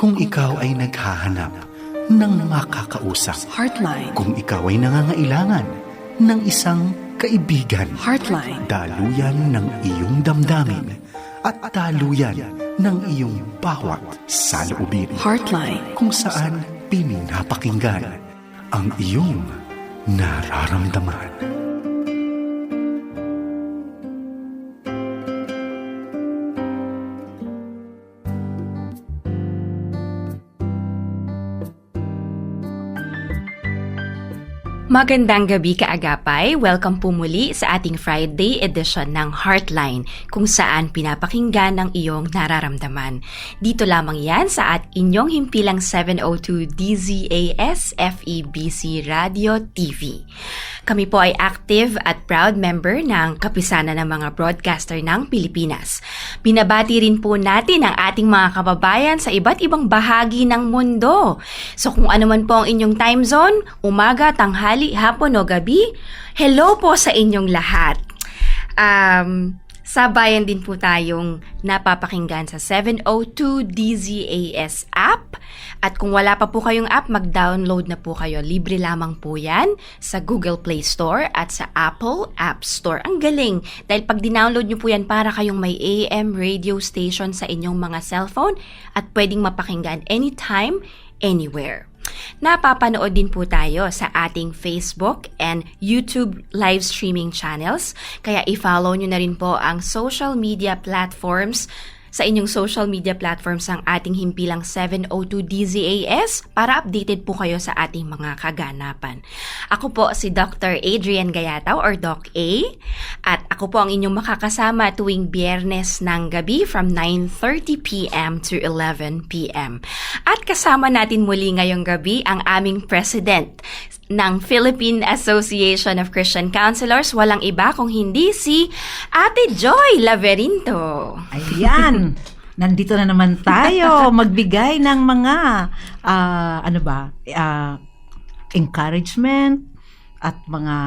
Kung ikaw ay naghahanap ng makakausap. Heartline. Kung ikaw ay nangangailangan ng isang kaibigan. Heartline. Daluyan ng iyong damdamin at daluyan ng iyong bawat saloobin. Heartline. Kung saan pinapakinggan ang iyong nararamdaman. Magandang gabi kaagapay. Welcome po muli sa ating Friday edition ng Heartline, kung saan pinapakinggan ang iyong nararamdaman. Dito lamang yan sa inyong himpilang 702 DZAS FEBC Radio TV. Kami po ay active at proud member ng Kapisanan ng mga Broadcaster ng Pilipinas. Binabati rin po natin ang ating mga kababayan sa iba't ibang bahagi ng mundo. So kung ano man po ang inyong time zone, umaga, tanghali, hapon o gabi, hello po sa inyong lahat. Sabayan din po tayong napapakinggan sa 702 DZAS app. At kung wala pa po kayong app, mag-download na po kayo. Libre lamang po yan sa Google Play Store at sa Apple App Store. Ang galing! Dahil pag dinownload nyo po yan, para kayong may AM radio station sa inyong mga cellphone at pwedeng mapakinggan anytime, anywhere. Napapanood din po tayo sa ating Facebook and YouTube live streaming channels. Kaya i-follow nyo na rin po ang social media platforms sa inyong social media platforms ang ating himpilang 702 DZAS para updated po kayo sa ating mga kaganapan. Ako po si Dr. Adrian Gayataw or Doc A at ako po ang inyong makakasama tuwing Biyernes ng gabi from 9:30 p.m. to 11 p.m. At kasama natin muli ngayong gabi ang aming President ng Philippine Association of Christian Counselors, walang iba kung hindi si Ate Joy Laverinto. Ayan, nandito na naman tayo magbigay ng mga encouragement at mga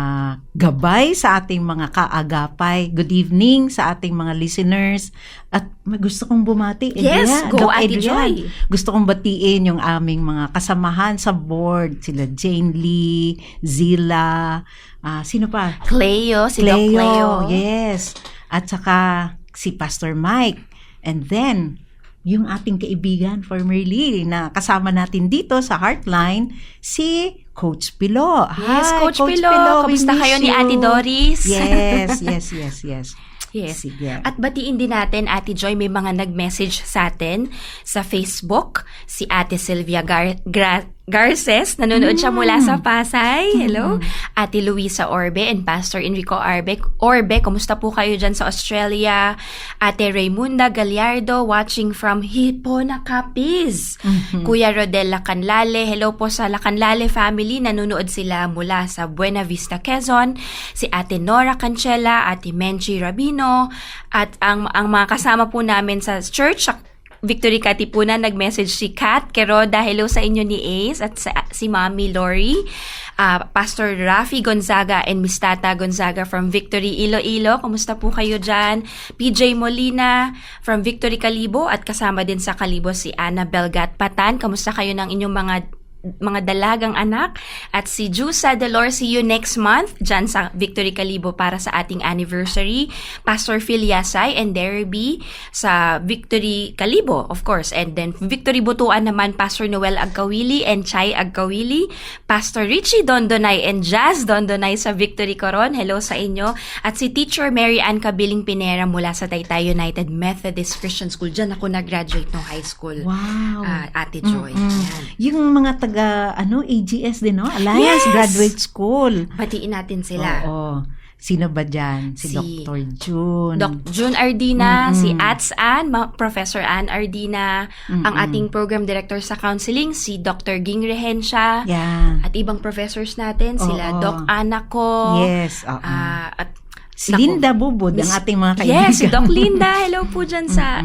gabay sa ating mga kaagapay. Good evening sa ating mga listeners. At gusto kong bumati. Yes, go Ate Joy. Gusto kong batiin yung aming mga kasamahan sa board. Sila Jane Lee, Zila, sino pa? Cleo, si Doc Cleo. Yes. At saka si Pastor Mike. And then, yung ating kaibigan, formerly, na kasama natin dito sa Heartline, si Coach Pilo. Yes, Hi, Coach Pilo. Kamusta kayo ni Ate Doris? Yes. Yes. Sige. At batiin din natin, Ate Joy, may mga nag-message sa atin sa Facebook. Si Ate Sylvia Garces, nanonood siya mula sa Pasay. Hello. Ate Luisa Orbe and Pastor Enrico Orbe, kumusta po kayo dyan sa Australia? Ate Raymunda Gallardo, watching from Hipona, Capiz. Kuya Rodel Lacanlale, hello po sa Lacanlale family, nanonood sila mula sa Buena Vista, Quezon. Si Ate Nora Cancela, Ate Menchi Rabino, at ang mga kasama po namin sa church, Victory Katipunan, nag-message si Kat Queroda, hello sa inyo ni Ace, at si Mami Lori, Pastor Rafi Gonzaga and Miss Tata Gonzaga from Victory Iloilo, kumusta po kayo dyan? PJ Molina from Victory Kalibo, at kasama din sa Kalibo si Ana Belgat Patan, kamusta kayo ng inyong mga dalagang anak? At si Jusa Delor, see you next month dyan sa Victory Kalibo para sa ating anniversary. Pastor Phil Yasay and Derby sa Victory Kalibo, of course. And then Victory Butuan naman, Pastor Noel Agkawili and Chay Agkawili. Pastor Richie Dondonay and Jazz Dondonay sa Victory Coron, hello sa inyo. At si Teacher Mary Ann Kabiling Pinera mula sa Taytay United Methodist Christian School. Dyan ako nag-graduate ng high school. Wow. Ate Joy. Yung mga AGS din, no? Alliance Graduate School. Batiin natin sila. Oo. Sino ba dyan? Si Dr. June. June Ardina, si Ats Ann, Professor Ann Ardina, ang ating program director sa counseling, si Dr. Ging Rehencia, Yan. at ibang professors natin, sila Doc Anaco. Yes. At Linda Bubod, ang ating mga kaibigan. Yes, si Doc Linda. Hello po dyan sa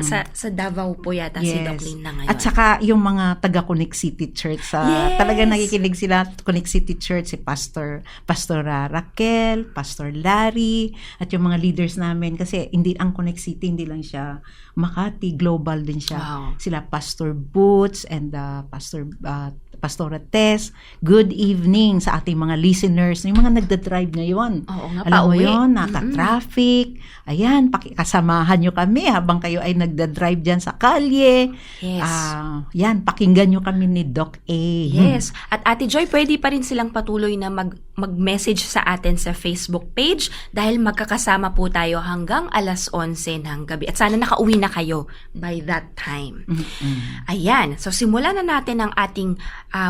Davao po yata si Doc Linda ngayon. At saka yung mga taga Connect City Church, talagang nakikinig sila. Connect City Church, si Pastora Raquel, Pastor Larry, at yung mga leaders namin. Kasi ang Connect City, hindi lang siya Makati, global din siya. Wow. Sila Pastor Boots and Pastora Tess. Good evening sa ating mga listeners, yung mga nagda-drive ngayon. Oo nga, alam mo pauwi. yun, naka-traffic. Ayan, pakikasamahan nyo kami habang kayo ay nagda-drive dyan sa kalye. Yes. Yan, pakinggan nyo kami ni Doc A. Yes. At Ate Joy, pwede pa rin silang patuloy na mag-message sa atin sa Facebook page dahil magkakasama po tayo hanggang 11:00 ng gabi. At sana nakauwi na kayo by that time. Ayan. So, simulan na natin ang ating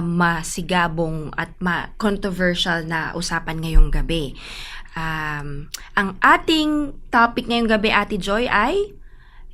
masigabong at controversial na usapan ngayong gabi. Ang ating topic ngayong gabi, Ate Joy, ay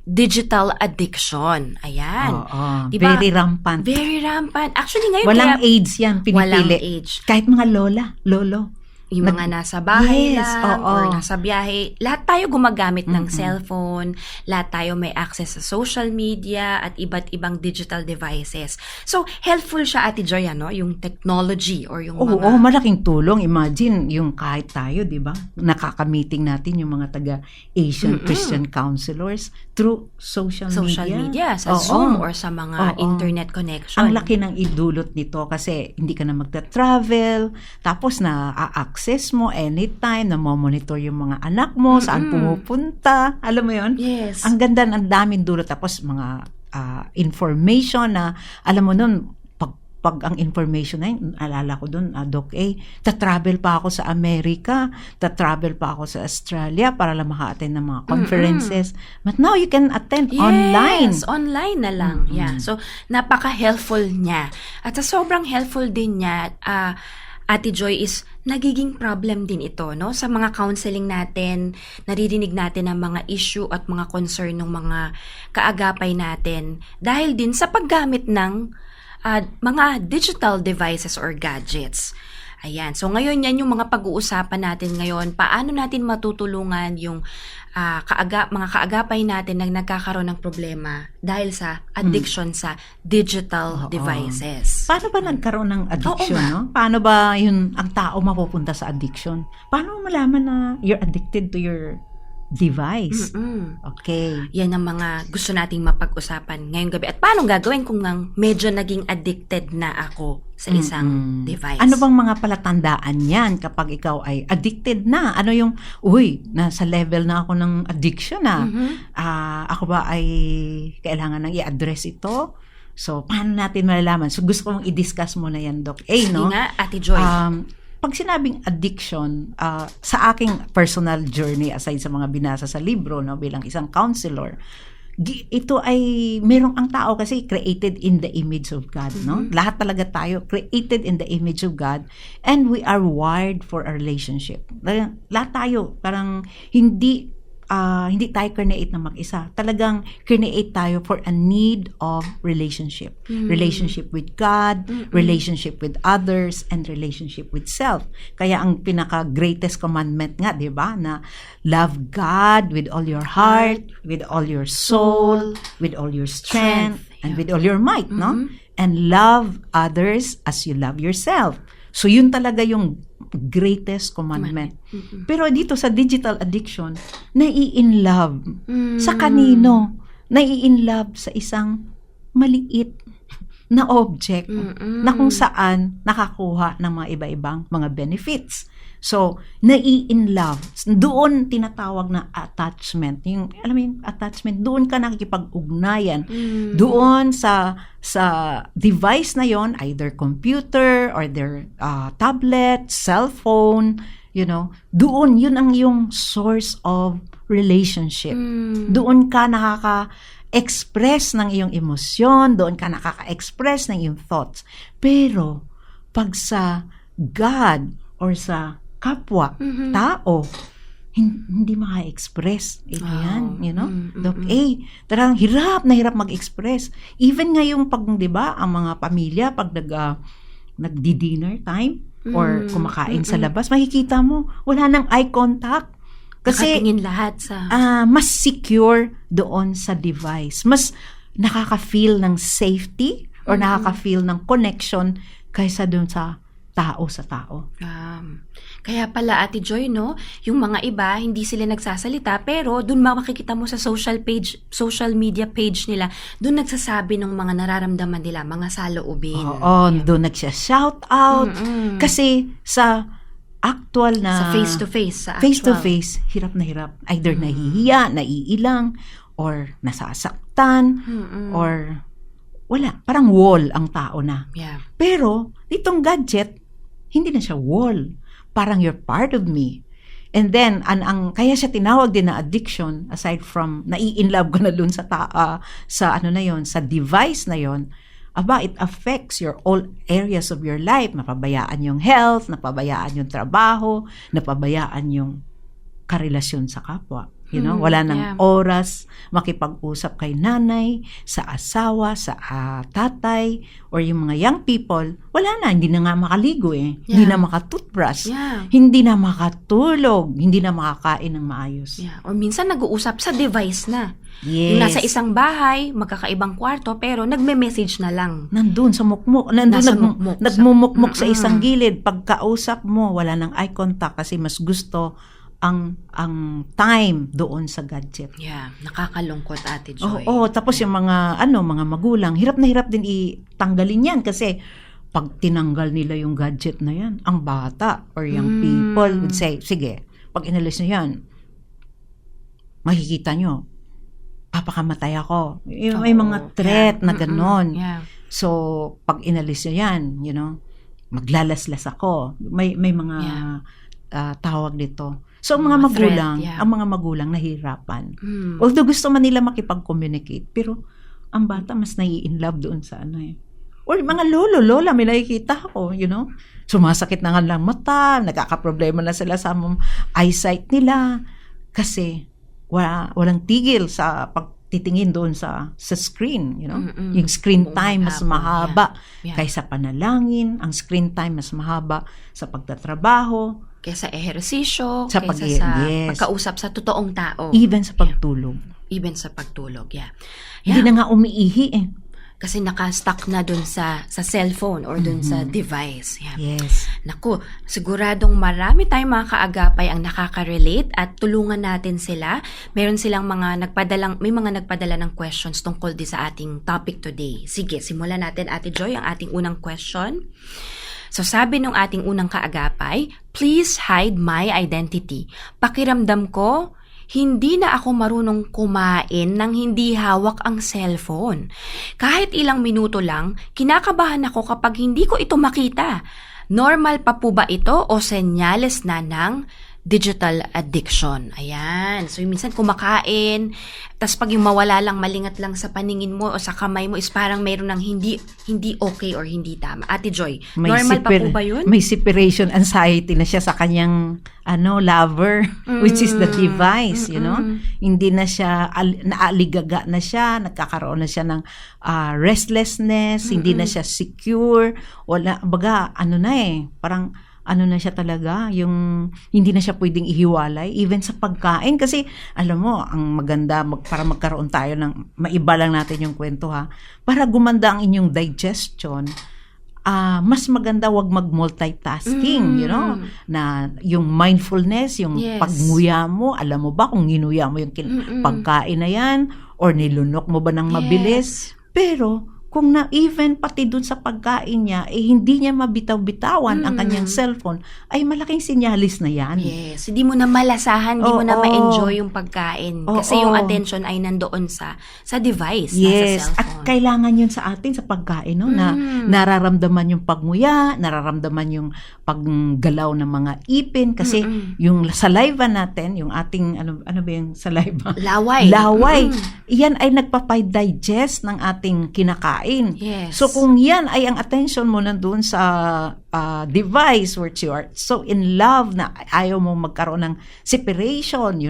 digital addiction. Ayan. Diba? Very rampant. Very rampant. Actually, ngayon walang age yan, pinipili. Walang age. Kahit mga lolo. Yung mga nasa bahay Yes, lang oo. or nasa biyahe, lahat tayo gumagamit ng cellphone, lahat tayo may access sa social media at iba't ibang digital devices. So, helpful siya, Ate Joy, yung technology or yung mga... Oo, malaking tulong. Imagine, yung kahit tayo, di ba? Nakaka-meeting natin yung mga taga-Asian Christian counselors through social media. Sa Zoom or sa mga internet connection. Ang laki ng idulot nito kasi hindi ka na magta-travel, tapos na-access mo anytime, na-monitor yung mga anak mo, saan pumupunta. Alam mo yun? Yes. Ang ganda, ang daming dulot. Tapos mga information na, alam mo nun, pag ang information na yun, alala ko dun, Doc A, ta-travel pa ako sa Amerika, ta-travel pa ako sa Australia para lang maka-attend ng mga conferences. But now you can attend online. Yes, online na lang. Yeah. So, napaka-helpful niya. At sa sobrang helpful din niya, Ate Joy, is nagiging problem din ito, no? Sa mga counseling natin, naririnig natin ang mga issue at mga concern ng mga kaagapay natin dahil din sa paggamit ng mga digital devices or gadgets. Ayan. So, ngayon yan yung mga pag-uusapan natin ngayon. Paano natin matutulungan yung mga kaagapay natin na nagkakaroon ng problema dahil sa addiction sa digital devices. Paano ba nagkaroon ng addiction, Oo, no? Paano ba yun ang tao mapupunta sa addiction? Paano mo malaman na you're addicted to your device? Okay. Yan ang mga gusto nating mapag-usapan ngayong gabi. At paano gagawin kung medyo naging addicted na ako sa isang device? Ano bang mga palatandaan yan kapag ikaw ay addicted na? Ano yung, nasa level na ako ng addiction na. Ako ba ay kailangan nang i-address ito? So, paano natin malalaman? So, gusto kong i-discuss muna yan, Doc A, no? Sige nga, Ate Joy. Pag sinabing addiction, sa aking personal journey, aside sa mga binasa sa libro, no, bilang isang counselor, ito ay merong ang tao kasi created in the image of God, no? Lahat talaga tayo created in the image of God, and we are wired for a relationship. Lahat tayo parang hindi tayo create na mag-isa. Talagang create tayo for a need of relationship. Relationship with God, relationship with others, and relationship with self. Kaya ang pinaka-greatest commandment nga, di ba, na love God with all your heart, with all your soul, with all your strength, and with all your might, no? And love others as you love yourself. So, yun talaga yung greatest commandment. Pero dito sa digital addiction, nai-in-love. Sa kanino? Nai-in-love sa isang maliit na object na kung saan nakakuha ng mga iba-ibang mga benefits. So, nai-in-love. Doon tinatawag na attachment. Yung, alam mo yung attachment, doon ka nakikipag-ugnayan. Doon sa device na yon, either computer or their tablet, cellphone, doon, yun ang yung source of relationship. Doon ka nakaka-express ng iyong emosyon, doon ka nakaka-express ng iyong thoughts. Pero, pag sa God or sa kapwa, tao, hindi maka-express. Ito yan, Doc A, talagang hirap na hirap mag-express. Even ngayong di ba, ang mga pamilya, pag nagdi-dinner time, or kumakain sa labas, makikita mo, wala nang eye contact. Kasi Nakatingin lahat sa... mas secure doon sa device. Mas nakaka-feel ng safety or nakaka-feel ng connection kaysa doon sa tao sa tao. Kaya pala, Ate Joy, no, yung mga iba, hindi sila nagsasalita, pero dun makikita mo sa social media page nila, dun nagsasabi ng mga nararamdaman nila, mga saloobin. Oo, doon nagsya-shout out. Kasi sa actual na... Sa face-to-face. Sa actual. Face-to-face, hirap na hirap. Either nahihiya, naiilang, or nasasaktan, or wala. Parang wall ang tao na. Yeah. Pero, itong gadget, hindi na siya wall. Parang you're part of me. And then, kaya siya tinawag din na addiction, aside from, nai-inlove ko na dun sa ano na yon, sa device na yon, it affects all areas of your life. Napabayaan yung health, napabayaan yung trabaho, napabayaan yung karelasyon sa kapwa. Wala nang oras makipag-usap kay nanay, sa asawa, sa tatay, or yung mga young people, wala na, hindi na nga makaligo hindi na makatoothbrush, hindi na makatulog, hindi na makakain ng maayos. Or minsan nag-uusap sa device na. Yes. Yung nasa isang bahay, magkakaibang kwarto, pero nagme-message na lang. Nandun sa mukmuk, nagmumukmuk sa isang gilid. Pagkausap mo, wala nang eye contact kasi mas gusto ang time doon sa gadget. Nakakalungkot, Ate Joy. Oo, tapos yung mga magulang, hirap na hirap din itanggalin yan kasi pag tinanggal nila yung gadget na yan, ang bata or young people would say, sige, pag inalis nyo yan, makikita nyo, papakamatay ako. May mga threat na ganon. So, pag inalis nyo yan, maglalaslas ako. May mga tawag dito. So, ang mga magulang nahihirapan. Although gusto man nila makipag-communicate, pero ang bata mas nai-inlove doon sa Or mga lola, may nakikita ako, sumasakit na nga lang mata, nagkakaproblema na sila sa eyesight nila, kasi walang tigil sa pagtitingin doon sa screen, yung screen time mas mahaba kaysa panalangin, ang screen time mas mahaba sa pagtatrabaho, kaysa ehersisyo, sa pagkausap sa totoong tao. Even sa pagtulog. Even sa pagtulog, Hindi na nga umiihi Kasi naka-stuck na dun sa cellphone or dun sa device. Yes. Naku, siguradong marami tayong mga kaagapay ang nakaka-relate at tulungan natin sila. Meron silang may mga nagpadala ng questions tungkol din sa ating topic today. Sige, simulan natin, Ate Joy, ang ating unang question. So sabi nung ating unang kaagapay, please hide my identity. Pakiramdam ko, hindi na ako marunong kumain nang hindi hawak ang cellphone. Kahit ilang minuto lang, kinakabahan ako kapag hindi ko ito makita. Normal pa po ba ito o senyales na ng digital addiction? Ayan. So, minsan kumakain, tas pag yung mawala lang, malingat lang sa paningin mo o sa kamay mo is parang mayroon ng hindi okay or hindi tama. Ate Joy, normal pa po ba yun? May separation anxiety na siya sa kanyang lover, which is the device, Hindi na siya, naaligaga na siya, nagkakaroon na siya ng restlessness, hindi na siya secure, parang na siya talaga, yung hindi na siya pwedeng ihiwalay, even sa pagkain. Kasi, alam mo, ang maganda, para magkaroon tayo ng, maiba lang natin yung kwento para gumanda ang inyong digestion, mas maganda wag mag-multitasking, na yung mindfulness, yung pagnguya mo, alam mo ba kung ginuya mo yung pagkain na yan, or nilunok mo ba ng mabilis? Pero, kung even pati dun sa pagkain niya, hindi niya mabitaw-bitawan ang kanyang cellphone, ay malaking sinyalis na yan. Yes. Hindi mo na malasahan, hindi mo na ma-enjoy yung pagkain. Kasi yung attention ay nandoon sa device, yes. Sa cellphone. At kailangan yun sa atin sa pagkain, na nararamdaman yung pagnguya, nararamdaman yung paggalaw ng mga ipin, kasi yung saliva natin, yung ating, ano ba yung saliva? Laway. Yan ay nagpapay-digest ng ating kinakain. Yes. So kung yan ay ang attention mo nandoon sa device which you are so in love na ayaw mo magkaroon ng separation,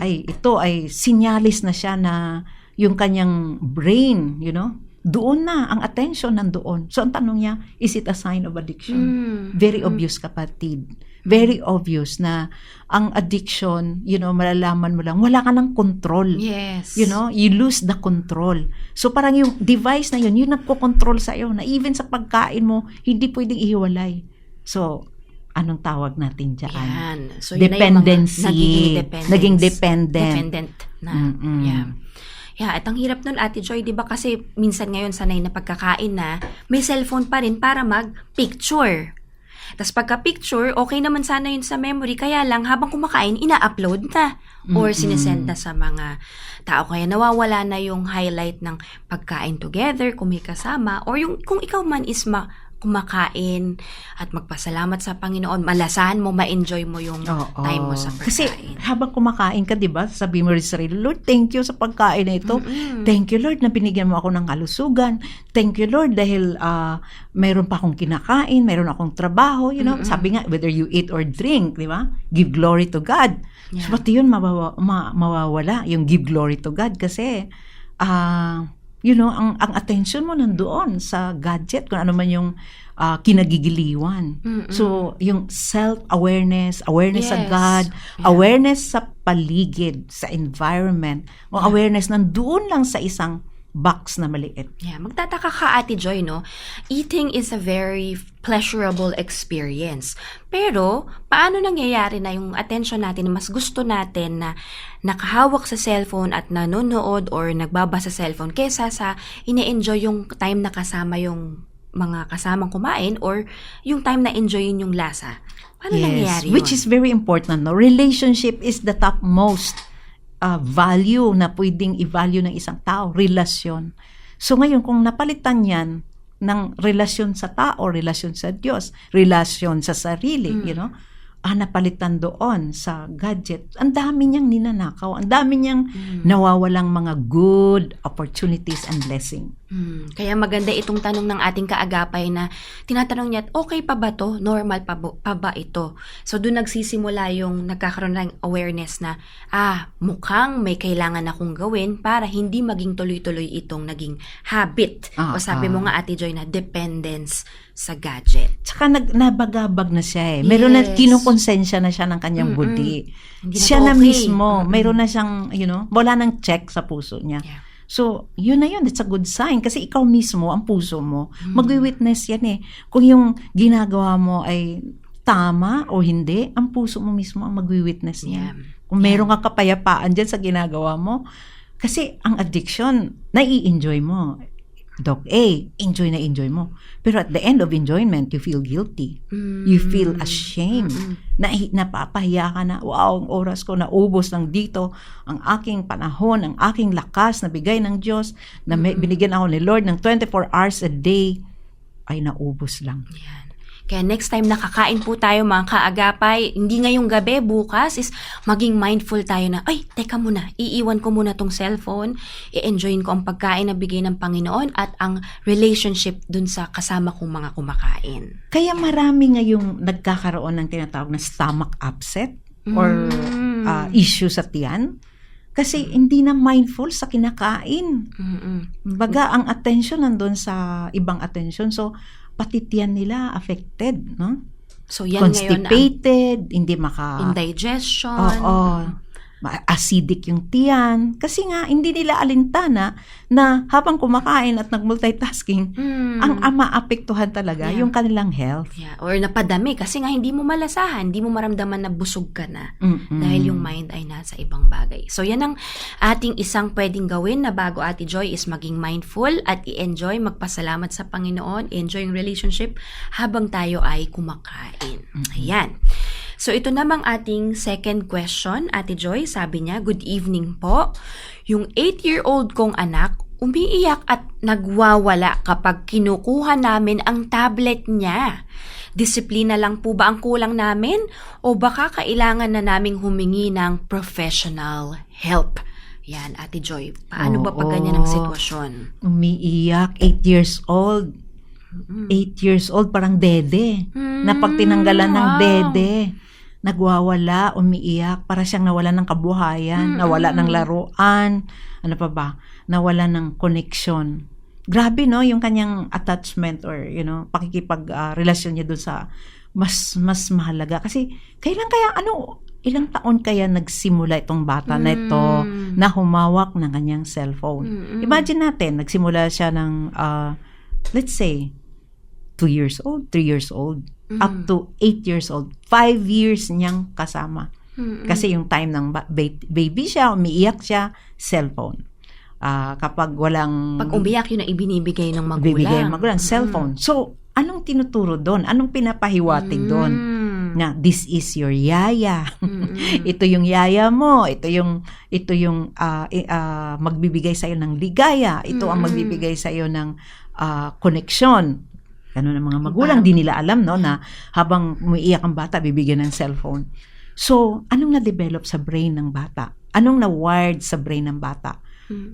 ay ito ay sinyalis na siya na yung kanyang brain, doon na ang attention nandoon. So ang tanong niya, is it a sign of addiction? Very obvious, kapatid. Very obvious na ang addiction, malalaman mo lang, wala ka ng control. Yes. You lose the control. So parang yung device na yun nagko-control sa'yo, na even sa pagkain mo, hindi pwedeng ihiwalay. So, anong tawag natin dyan? Yan. So, yun dependency. Na yung Naging dependent. Dependent na. Yeah. Yeah, at ang hirap nun, Ate Joy, di ba kasi minsan ngayon sanay na pagkakain na, may cellphone pa rin para mag-picture. Tapos pagka-picture, okay naman sana yun sa memory, kaya lang habang kumakain, ina-upload na or sinesend na sa mga tao. Kaya nawawala na yung highlight ng pagkain together, kung may kasama, or yung kung ikaw man is kumakain at magpasalamat sa Panginoon, malasahan mo, ma-enjoy mo yung time mo sa pagkain. Kasi habang kumakain ka, di ba, sabi mo rin sa sarili, Lord, thank you sa pagkain na ito. Thank you, Lord, na binigyan mo ako ng kalusugan. Thank you, Lord, dahil mayroon pa akong kinakain, mayroon akong trabaho, sabi nga, whether you eat or drink, di ba? Give glory to God. Yeah. So, pati yun, mawawala yung give glory to God kasi ang attention mo nandoon sa gadget, kung ano man yung kinagigiliwan. So, yung self-awareness, awareness sa Yes. God, awareness sa paligid, sa environment, o awareness nandoon lang sa isang box na maliit. Yeah, magtataka ka, Ate Joy, no? Eating is a very pleasurable experience. Pero, paano nangyayari na yung attention natin, mas gusto natin na nakahawak sa cellphone at nanonood or nagbabasa sa cellphone kesa sa ine-enjoy yung time na kasama yung mga kasamang kumain or yung time na enjoyin yung lasa? Paano nangyayari yun? Which is very important, no? Relationship is the topmost value na pwedeng i-value ng isang tao, relasyon. So ngayon, kung napalitan yan ng relasyon sa tao, relasyon sa Diyos, relasyon sa sarili, napalitan doon sa gadget, ang dami niyang ninanakaw, ang dami niyang nawawalang mga good opportunities and blessing. Kaya maganda itong tanong ng ating kaagapay na tinatanong niya, okay pa ba to? Normal pa ba ito? So doon nagsisimula yung nagkakaroon ng awareness na, mukhang may kailangan akong gawin para hindi maging tuloy-tuloy itong naging habit. O sabi mo nga, Ate Joy, na dependence sa gadget. Tsaka nabagabag na siya eh. Meron na kinukonsensya na siya ng kanyang budi. Siya na mismo, meron na siyang, wala nang check sa puso niya. Yeah. So, yun na yun. It's a good sign. Kasi ikaw mismo, ang puso mo, magwi-witness yan eh. Kung yung ginagawa mo ay tama o hindi, ang puso mo mismo ang magwi-witness yan. Kung meron kang kapayapaan dyan sa ginagawa mo, kasi ang addiction, nai-enjoy mo. Doc A, enjoy na enjoy mo. Pero at the end of enjoyment, you feel guilty. You feel ashamed. Napapahiya ka na, wow, ang oras ko naubos lang dito. Ang aking panahon, ang aking lakas na bigay ng Diyos, na binigyan ako ni Lord ng 24 hours a day, ay naubos lang. Yan. Kaya next time nakakain po tayo mga kaagapay, hindi ngayong gabi, bukas, is maging mindful tayo na, teka muna, iiwan ko muna tong cellphone, i-enjoyin ko ang pagkain na bigay ng Panginoon at ang relationship dun sa kasama kong mga kumakain. Kaya marami ngayong nagkakaroon ng tinatawag na stomach upset or issue sa tiyan. Kasi hindi na mindful sa kinakain. Baga, ang attention nandun sa ibang attention. So, pati tiyan nila affected, no? So, yan constipated, hindi indigestion. Acidic yung tiyan. Kasi nga, hindi nila alintana na habang kumakain at nag-multitasking, ang maapektuhan talaga yung kanilang health. Yeah. Or napadami kasi nga hindi mo malasahan, hindi mo maramdaman na busog ka na dahil yung mind ay nasa ibang bagay. So, yan ang ating isang pwedeng gawin na bago, Ate Joy, is maging mindful at i-enjoy, magpasalamat sa Panginoon, enjoy yung relationship habang tayo ay kumakain. Ayan. So, ito namang ating second question, Ate Joy. Sabi niya, good evening po. Yung 8-year-old kong anak, umiiyak at nagwawala kapag kinukuha namin ang tablet niya. Disiplina lang po ba ang kulang namin? O baka kailangan na naming humingi ng professional help? Yan, Ate Joy. Paano ba pag ganyan ang sitwasyon? Umiiyak, 8 years old. 8 years old, parang dede. Na pag tinanggalan ng dede, nagwawala, umiiyak, para siyang nawalan ng kabuhayan, nawala ng laruan, ano pa ba, nawala ng connection. Grabe, no, yung kanyang attachment or, pakikipag-relasyon niya dun sa mas mahalaga. Kasi ilang taon kaya nagsimula itong bata na ito na humawak ng kanyang cellphone? Imagine natin, nagsimula siya ng, let's say, 2 years old, 3 years old, up to 8 years old. 5 years niyang kasama. Kasi yung time ng baby siya, umiiyak siya, cellphone. Kapag walang... Pag umiyak, yun ang ibinibigay ng magulang. Bibigay ng magulang, cellphone. So, anong tinuturo doon? Anong pinapahiwatig doon? Na this is your yaya. Ito yung yaya mo. Ito yung magbibigay sa iyo ng ligaya. Ito ang magbibigay sa iyo ng connection. Ganun ang mga magulang, di nila alam no na habang umiiyak ang bata, bibigyan ng cellphone. So, anong na-develop sa brain ng bata? Anong na-wired sa brain ng bata?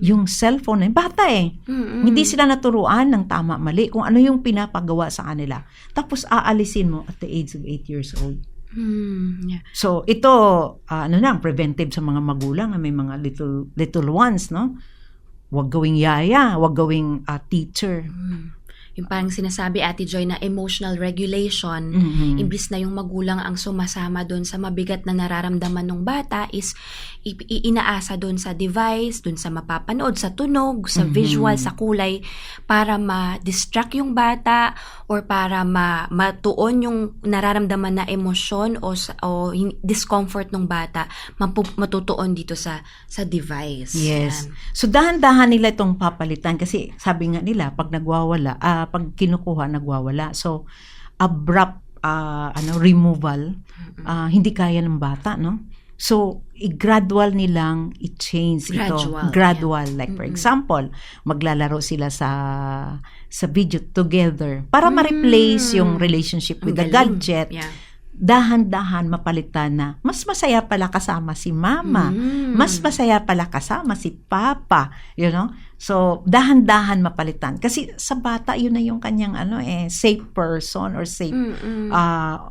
Yung cellphone, bata Hindi sila naturuan ng tama mali kung ano yung pinapagawa sa kanila. Tapos aalisin mo at the age of 8 years old. Yeah. So ito preventive sa mga magulang na may mga little ones, no? Huwag gawing yaya, huwag gawing teacher. Yung parang sinasabi, Ate Joy, na emotional regulation, imbis na yung magulang ang sumasama doon sa mabigat na nararamdaman ng bata, is inaasa doon sa device, doon sa mapapanood, sa tunog, sa visual, sa kulay, para ma-distract yung bata or para matuon yung nararamdaman na emosyon o discomfort ng bata, matutuon dito sa device. Yes. So dahan-dahan nila itong papalitan kasi sabi nga nila, pag nagwawala, pag kinukuha, nagwawala. So, abrupt removal, hindi kaya ng bata, no? So, gradual nilang i-change ito. Gradual. Yeah. Like, for example, maglalaro sila sa video together para ma-replace yung relationship with the gadget. Yeah. Dahan-dahan mapalitan na mas masaya pala kasama si mama, mas masaya pala kasama si papa, you know? So, dahan-dahan mapalitan. Kasi sa bata, yun na yung kanyang safe person or safe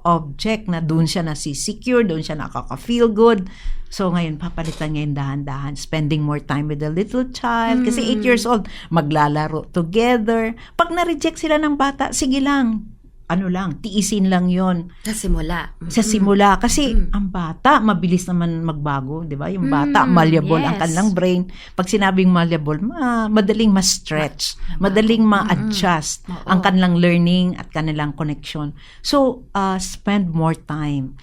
object na doon siya nasisecure, doon siya nakaka-feel good. So, ngayon, papalitan ngayon dahan-dahan, spending more time with the little child. Kasi 8 years old, maglalaro together. Pag na-reject sila ng bata, sige lang, tiisin lang yon Sa simula. Sa simula. Kasi ang bata, mabilis naman magbago, di ba? Yung bata, malleable ang kanilang brain. Pag sinabing malleable, madaling ma-stretch, madaling ma-adjust ang kanilang learning at kanilang connection. So, spend more time.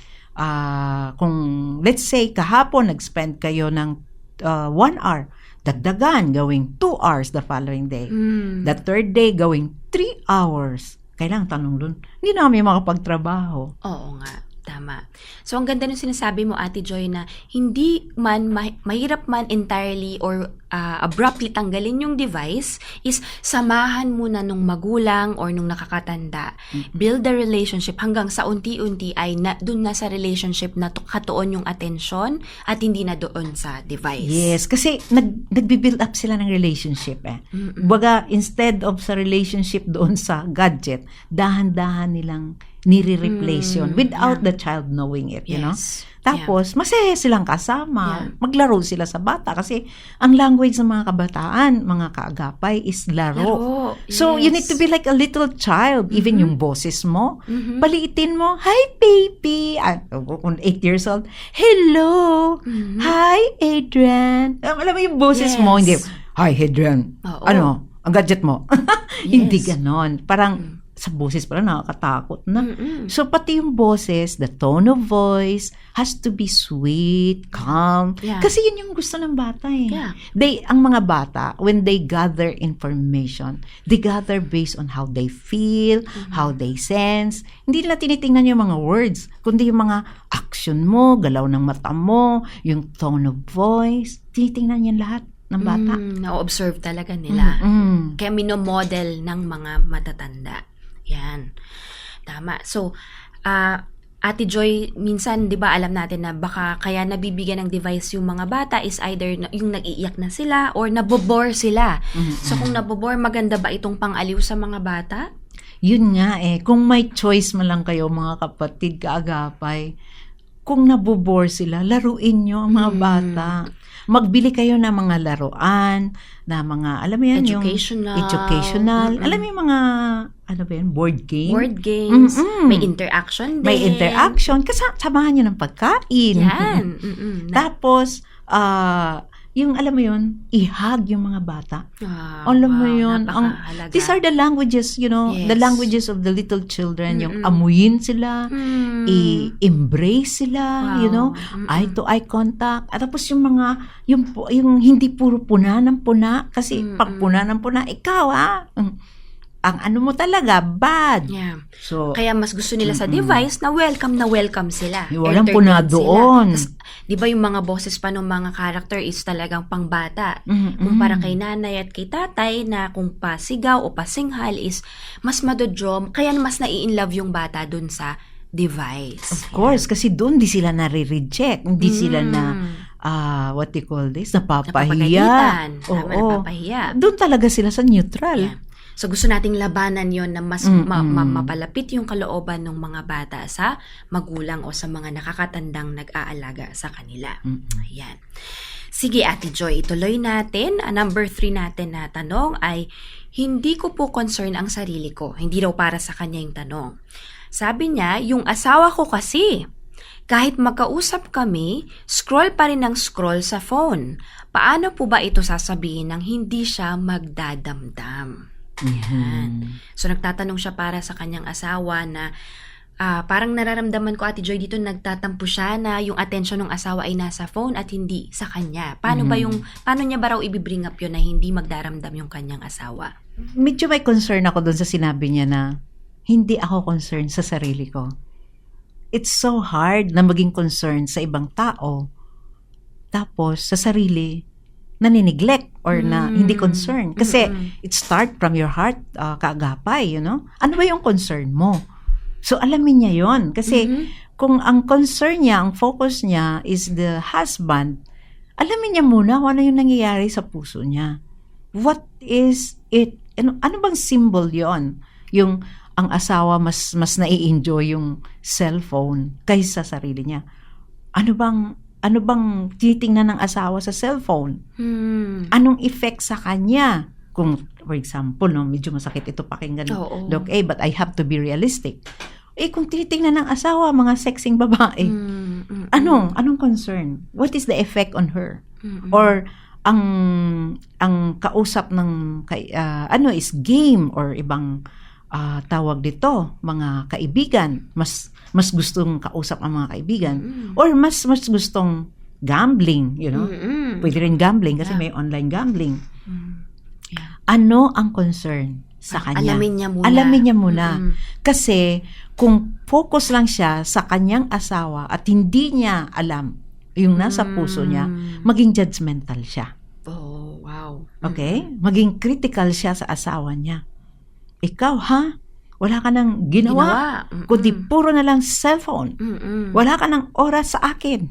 Kung, let's say, kahapon, nag-spend kayo ng 1 hour, dagdagan, gawing 2 hours the following day. The third day, gawing 3 hours. Kailangan tanong doon, hindi na kami makapagtrabaho. Oo nga, tama. So, ang ganda nung sinasabi mo, Ate Joy, na hindi man, mahirap man entirely or abruptly tanggalin yung device, is samahan muna nung magulang or nung nakakatanda. Build the relationship hanggang sa unti-unti ay doon na sa relationship na katuon yung atensyon at hindi na doon sa device. Yes, kasi nagbi-build up sila ng relationship Baga, instead of sa relationship doon sa gadget, dahan-dahan nilang nire-replace yun without the child knowing it, you know? Tapos, masaya silang kasama. Maglaro sila sa bata kasi ang language ng mga kabataan, mga kaagapay is laro. So, you need to be like a little child. Even yung boses mo, paliitin mo, hi baby! 8 years old, hello! Hi Adrian! Alam mo yung boses mo, hindi, hi Adrian! Ang gadget mo? Hindi ganon. Parang, sa boses pala nakakatakot na. So, pati yung boses, the tone of voice, has to be sweet, calm. Kasi yun yung gusto ng bata Ang mga bata, when they gather information, they gather based on how they feel, how they sense. Hindi nila tinitingnan yung mga words, kundi yung mga action mo, galaw ng mata mo, yung tone of voice. Tinitingnan yan lahat ng bata. Na-observe talaga nila. Kaya minomodel ng mga matatanda. Yan. Tama. So, Ate Joy, minsan, di ba, alam natin na baka kaya nabibigyan ng device yung mga bata is either yung nag-iiyak na sila or nabobore sila. So, kung nabobore, maganda ba itong pang-aliw sa mga bata? Yun nga kung may choice man lang kayo mga kapatid, kaagapay, kung nabobore sila, laruin nyo ang mga bata. Magbili kayo ng mga laruan, na mga, alam mo yan, Educational. yung educational. Alam mo yung mga, ano ba yan, board game? Board games. Mm-mm. May interaction din. May interaction. Kasi samahan nyo ng pagkain. Yan. Tapos, yung alam mo yun, ihag yung mga bata. Alam mo yun, these are the languages, you know, Yes. the languages of the little children, yung amuyin sila, i-embrace sila, you know, eye-to-eye contact. At tapos yung mga, yung hindi puro puna ng puna, kasi pag puna ng puna, ikaw ang ano mo talaga, bad. Yeah. So, Kaya mas gusto nila sa device na welcome sila. walang puna Entertained doon. sila. Tas, di ba yung mga boses pa ng mga character is talagang pangbata. Kumpara kay nanay at kay tatay na kung pasigaw o pasinghal is mas madodrom, kaya mas nai-inlove yung bata dun sa device. Of course, kasi doon di sila nare-reject, hindi sila na what do you call this? Napapahiya. Napapagalitan. Tama, napapahiya. Doon talaga sila sa neutral. Yeah. So gusto nating labanan yon na mas mapalapit yung kalooban ng mga bata sa magulang o sa mga nakakatandang nag-aalaga sa kanila. Ayan. Sige, Ate Joy, ituloy natin. Number 3 natin na tanong ay, hindi ko po concern ang sarili ko. Hindi daw para sa kanya yung tanong. Sabi niya, yung asawa ko kasi, kahit magkausap kami, scroll pa rin ng scroll sa phone. Paano po ba ito sasabihin ng hindi siya magdadamdam? Yan. So, nagtatanong siya para sa kanyang asawa na parang nararamdaman ko, Ate Joy, dito nagtatampo siya na yung attention ng asawa ay nasa phone at hindi sa kanya. Paano niya ba raw i-bring up yun na hindi magdaramdam yung kanyang asawa? Medyo may concern ako doon sa sinabi niya na hindi ako concerned sa sarili ko. It's so hard na maging concerned sa ibang tao. Tapos, sa sarili, nanineglect or na hindi concern. Kasi it start from your heart, kaagapay, you know? Ano ba yung concern mo? So, alamin niya yon. Kasi kung ang concern niya, ang focus niya is the husband, alamin niya muna kung ano yung nangyayari sa puso niya. What is it? Ano bang symbol yon? Yung ang asawa mas nai-enjoy yung cellphone kaysa sa sarili niya. Ano bang titingnan ng asawa sa cellphone? Anong effect sa kanya? Kung, for example, no, medyo masakit ito pakinggan, Doc A, but I have to be realistic. Kung titingnan ng asawa, mga sexing babae, anong concern? What is the effect on her? Or, ang kausap ng, is game or ibang tawag dito, mga kaibigan, mas gustong kausap ang mga kaibigan, or mas gustong gambling, you know? Pwede rin gambling kasi may online gambling. Ano ang concern sa kanya? Alamin niya muna. Kasi kung focus lang siya sa kanyang asawa at hindi niya alam yung nasa puso niya, maging judgmental siya. Oh, wow. Okay? Maging critical siya sa asawa niya. Ikaw, ha? Wala ka nang ginawa. Kundi puro na lang cellphone. Wala ka nang oras sa akin.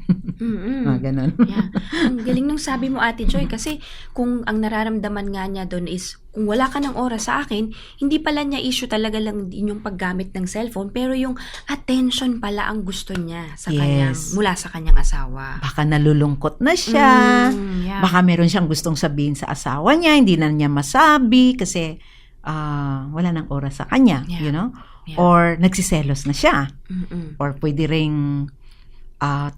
Ganun. Yeah. Ang galing nung sabi mo, Ate Joy, kasi kung ang nararamdaman nga niya doon is, kung wala ka ng oras sa akin, hindi pala niya issue talaga lang din yung paggamit ng cellphone, pero yung attention pala ang gusto niya sa kanyang, mula sa kanyang asawa. Baka nalulungkot na siya. Baka meron siyang gustong sabihin sa asawa niya, hindi na niya masabi kasi wala nang oras sa kanya, you know? Or nagsiselos na siya. Or pwede ring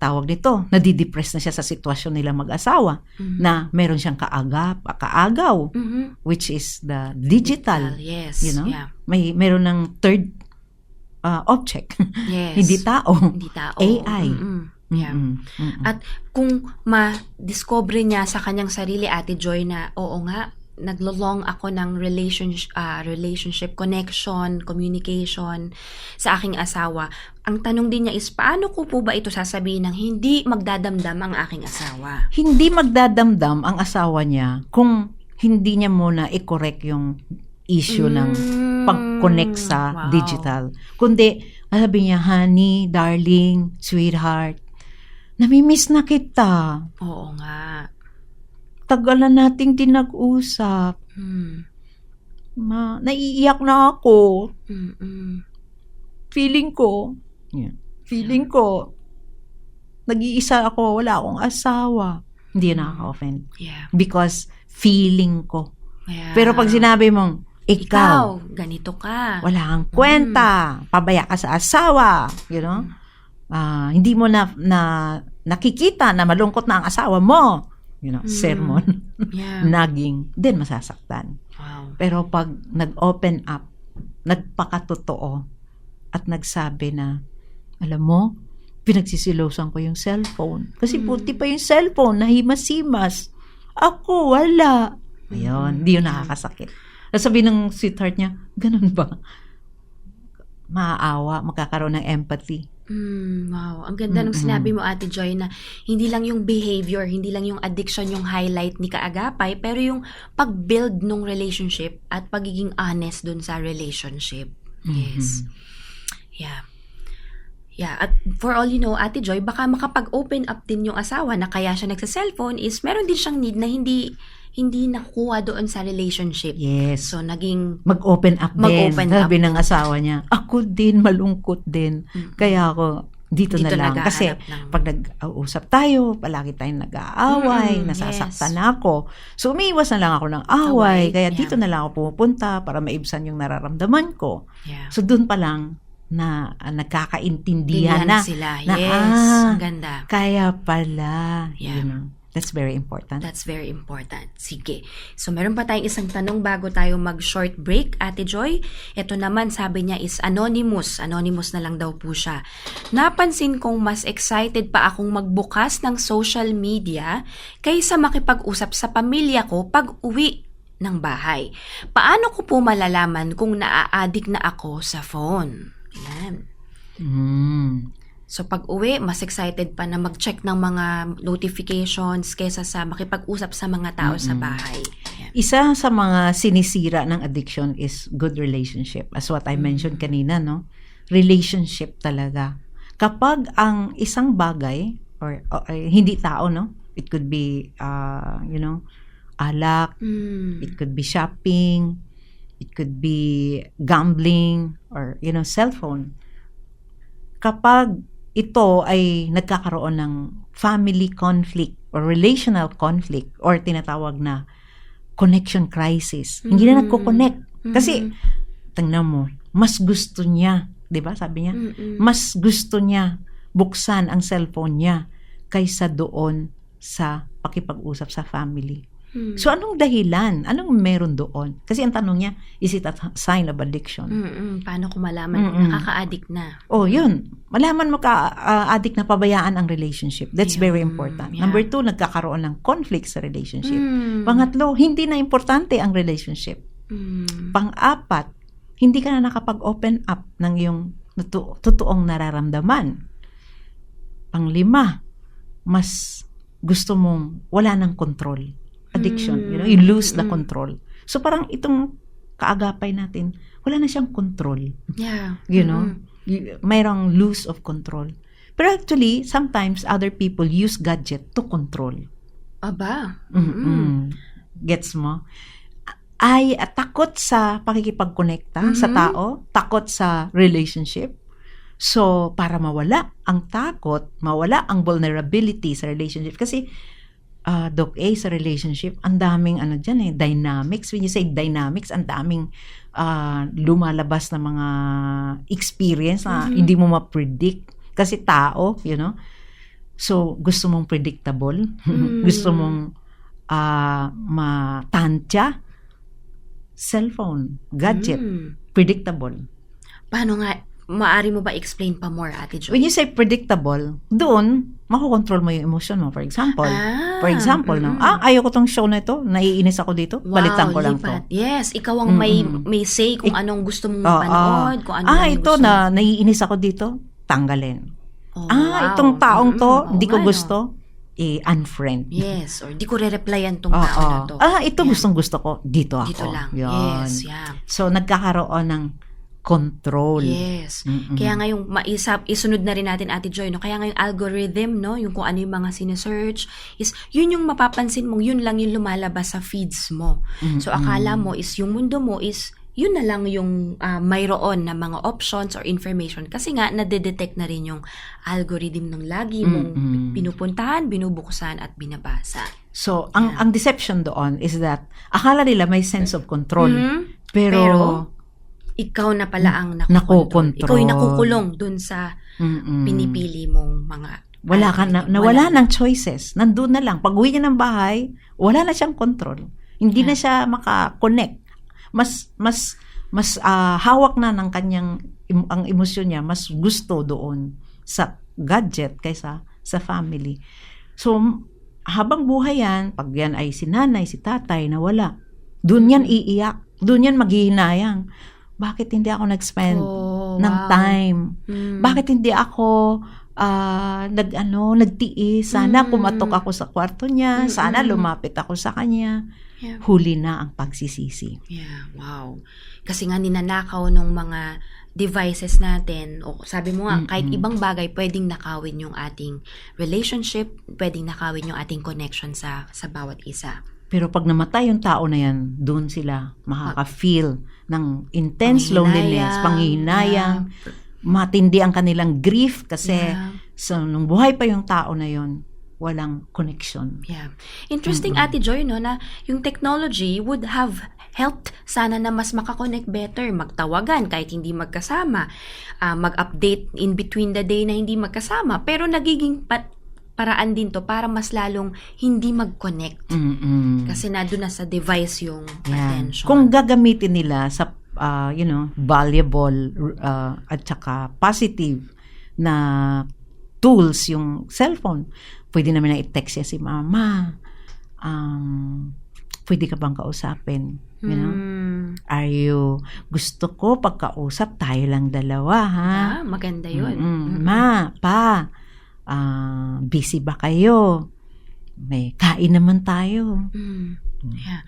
tawag nito, nadidepress na siya sa sitwasyon nila mag-asawa na meron siyang kaagaw, which is the digital, you know? Meron ng third object. Hindi tao. AI. At kung ma-discover niya sa kanyang sarili, Ate Joy, na oo nga, naglolong ako ng relationship, connection, communication sa aking asawa. Ang tanong din niya is, paano ko po ba ito sasabihin ng hindi magdadamdam ang aking asawa? Hindi magdadamdam ang asawa niya kung hindi niya muna i-correct yung issue ng pag-connect sa digital. Kundi, sabi niya, honey, darling, sweetheart, namimiss na kita. Oo nga. Tagal na nating tinag-usap. Naiiyak na ako. Feeling ko, nag-iisa ako, wala akong asawa. Hindi yun nakaka-offend. Yeah. Because feeling ko. Yeah. Pero pag sinabi mong, ikaw, ganito ka. wala kang kwenta, pabaya ka sa asawa, hindi mo na nakikita na malungkot na ang asawa mo, sermon, Yeah. naging, din masasaktan. Wow. Pero pag nag-open up, nagpakatotoo, at nagsabi na, alam mo, pinagsisilosan ko yung cellphone. Kasi puti pa yung cellphone, nahimas-himas. Ako, wala. Ayun, hindi yun nakakasakit. Sabi ng sweetheart niya, ganun ba? Maaawa, magkakaroon ng empathy. Wow. Ang ganda nung sinabi mo, Ate Joy, na hindi lang yung behavior, hindi lang yung addiction yung highlight ni Kaagapay, pero yung pag-build nung relationship at pagiging honest dun sa relationship. Yes. Yeah. Yeah, at for all you know, Ate Joy, baka makapag-open up din yung asawa na kaya siya nagsa-cellphone is meron din siyang need na hindi nakuha doon sa relationship. Yes. So, naging Mag-open up din. Mag-open Sabi up. ng asawa niya, ako din, malungkot din. Kaya ako, dito na lang. naghahanap Kasi pag nag-uusap tayo, palagi tayong nag-aaway, nasasaktan na ako. So, umiiwas na lang ako ng away. Kaya dito na lang ako pumupunta para maibsan yung nararamdaman ko. Yeah. So, dun pa lang na nagkakaintindihan na. sila. Na, Yes. Ang ganda. Kaya pala. Yeah. That's very important. That's very important. Sige. So, meron pa tayong isang tanong bago tayo mag-short break, Ate Joy. Ito naman, sabi niya is anonymous. Anonymous na lang daw po siya. Napansin kong mas excited pa akong magbukas ng social media kaysa makipag-usap sa pamilya ko pag uwi ng bahay. Paano ko po malalaman kung naa-addict na ako sa phone? Yan. So, pag uwi, mas excited pa na mag-check ng mga notifications kaysa sa makipag-usap sa mga tao sa bahay. Yan. Isa sa mga sinisira ng addiction is good relationship. As what I mentioned kanina, no? Relationship talaga. Kapag ang isang bagay, or hindi tao, no? It could be, alak, it could be shopping, it could be gambling, or, cellphone. Kapag ito ay nagkakaroon ng family conflict or relational conflict or tinatawag na connection crisis. Hindi na nagko-connect. Kasi, tingnan mo, mas gusto niya, di ba sabi niya? Mas gusto niya buksan ang cellphone niya kaysa doon sa pakipag-usap sa family. So, anong dahilan? Anong meron doon? Kasi ang tanong niya, is it a sign of addiction? Paano ko malaman? Nakaka-addict na. Oh, yun. Malaman mo ka-addict na pabayaan ang relationship. That's very important. Yeah. Number 2, nagkakaroon ng conflict sa relationship. Pangatlo, hindi na importante ang relationship. Pang-apat, hindi ka na nakapag-open up ng iyong totoong nararamdaman. Pang-lima, mas gusto mong wala ng control. Addiction, you lose the control. So parang itong kaagapay natin, wala na siyang control. Yeah. Mayroong lose of control. Pero actually, sometimes other people use gadget to control. Aba. Gets mo? Ay takot sa pakikipagkonekta sa tao, takot sa relationship. So, para mawala ang takot, mawala ang vulnerability sa relationship. Kasi, Doc A, sa relationship, ang daming dynamics. When you say dynamics, ang daming lumalabas na mga experience na hindi mo ma-predict. Kasi tao, So, gusto mong predictable. Gusto mong matantya. Cellphone, gadget, predictable. Paano nga, maaari mo ba explain pa more, Ate Joy? When you say predictable, doon, makokontrol mo yung emotion mo. For example, ayaw ko tong show na ito, naiinis ako dito, balitan ko lang to. Yes, ikaw ang may say kung anong gusto mong mapanood, kung ano lang ito gusto na naiinis ako dito, tanggalin. Itong taong to, hindi ko gusto, unfriend. Yes, or di ko re-replyan tong tao na to. Ito gustong gusto ko, dito ako. Dito lang. Yun. Yes, yeah. So, nagkakaroon ng control. Yes. Kaya ngayong isunod na rin natin, Ate Joy, no? Kaya ngayong algorithm, no? Yung kung ano yung mga sinesearch, is yun yung mapapansin mong yun lang yung lumalabas sa feeds mo. So, akala mo is yung mundo mo is yun na lang yung mayroon na mga options or information kasi nga nadedetect na rin yung algorithm ng lagi mong pinupuntahan, binubuksan at binabasa. So, ang deception doon is that akala nila may sense of control. Pero ikaw na pala ang nakokontrol. Ikaw yung nakukulong dun sa pinipili mong mga wala ng choices. Nandun na lang. Pag uwi niya ng bahay, wala na siyang control. Hindi na siya maka-connect. Mas hawak na ng kanyang ang emosyon niya, mas gusto doon sa gadget kaysa sa family. So, habang buhay yan, pag yan ay si nanay, si tatay, nawala. Doon yan iiyak. Doon yan maghihinayang. Bakit hindi ako nag-spend ng time? Bakit hindi ako nagtiis? Sana kumatok ako sa kwarto niya. Sana lumapit ako sa kanya. Yeah. Huli na ang pagsisisi. Yeah, wow. Kasi nga ninanakaw ng mga devices natin, o sabi mo nga, kahit ibang bagay, pwedeng nakawin yung ating relationship, pwedeng nakawin yung ating connection sa bawat isa. Pero pag namatay yung tao na yan, doon sila makaka-feel ng intense loneliness, panghihinayang, matindi ang kanilang grief kasi nung buhay pa yung tao na yon, walang connection. Yeah. Interesting, Ate Joy, no, na yung technology would have helped sana na mas makakonect better, magtawagan kahit hindi magkasama, mag-update in between the day na hindi magkasama, pero nagiging paraan din to para mas lalong hindi mag-connect. Kasi nandun na sa device yung attention. Kung gagamitin nila sa valuable at saka positive na tools yung cellphone, pwede naman na i-text siya si mama. Pwede ka bang kausapin? You know? Gusto ko pagkausap tayo lang dalawa, ha? Maganda yun. Ma, pa, busy ba kayo? May kain naman tayo.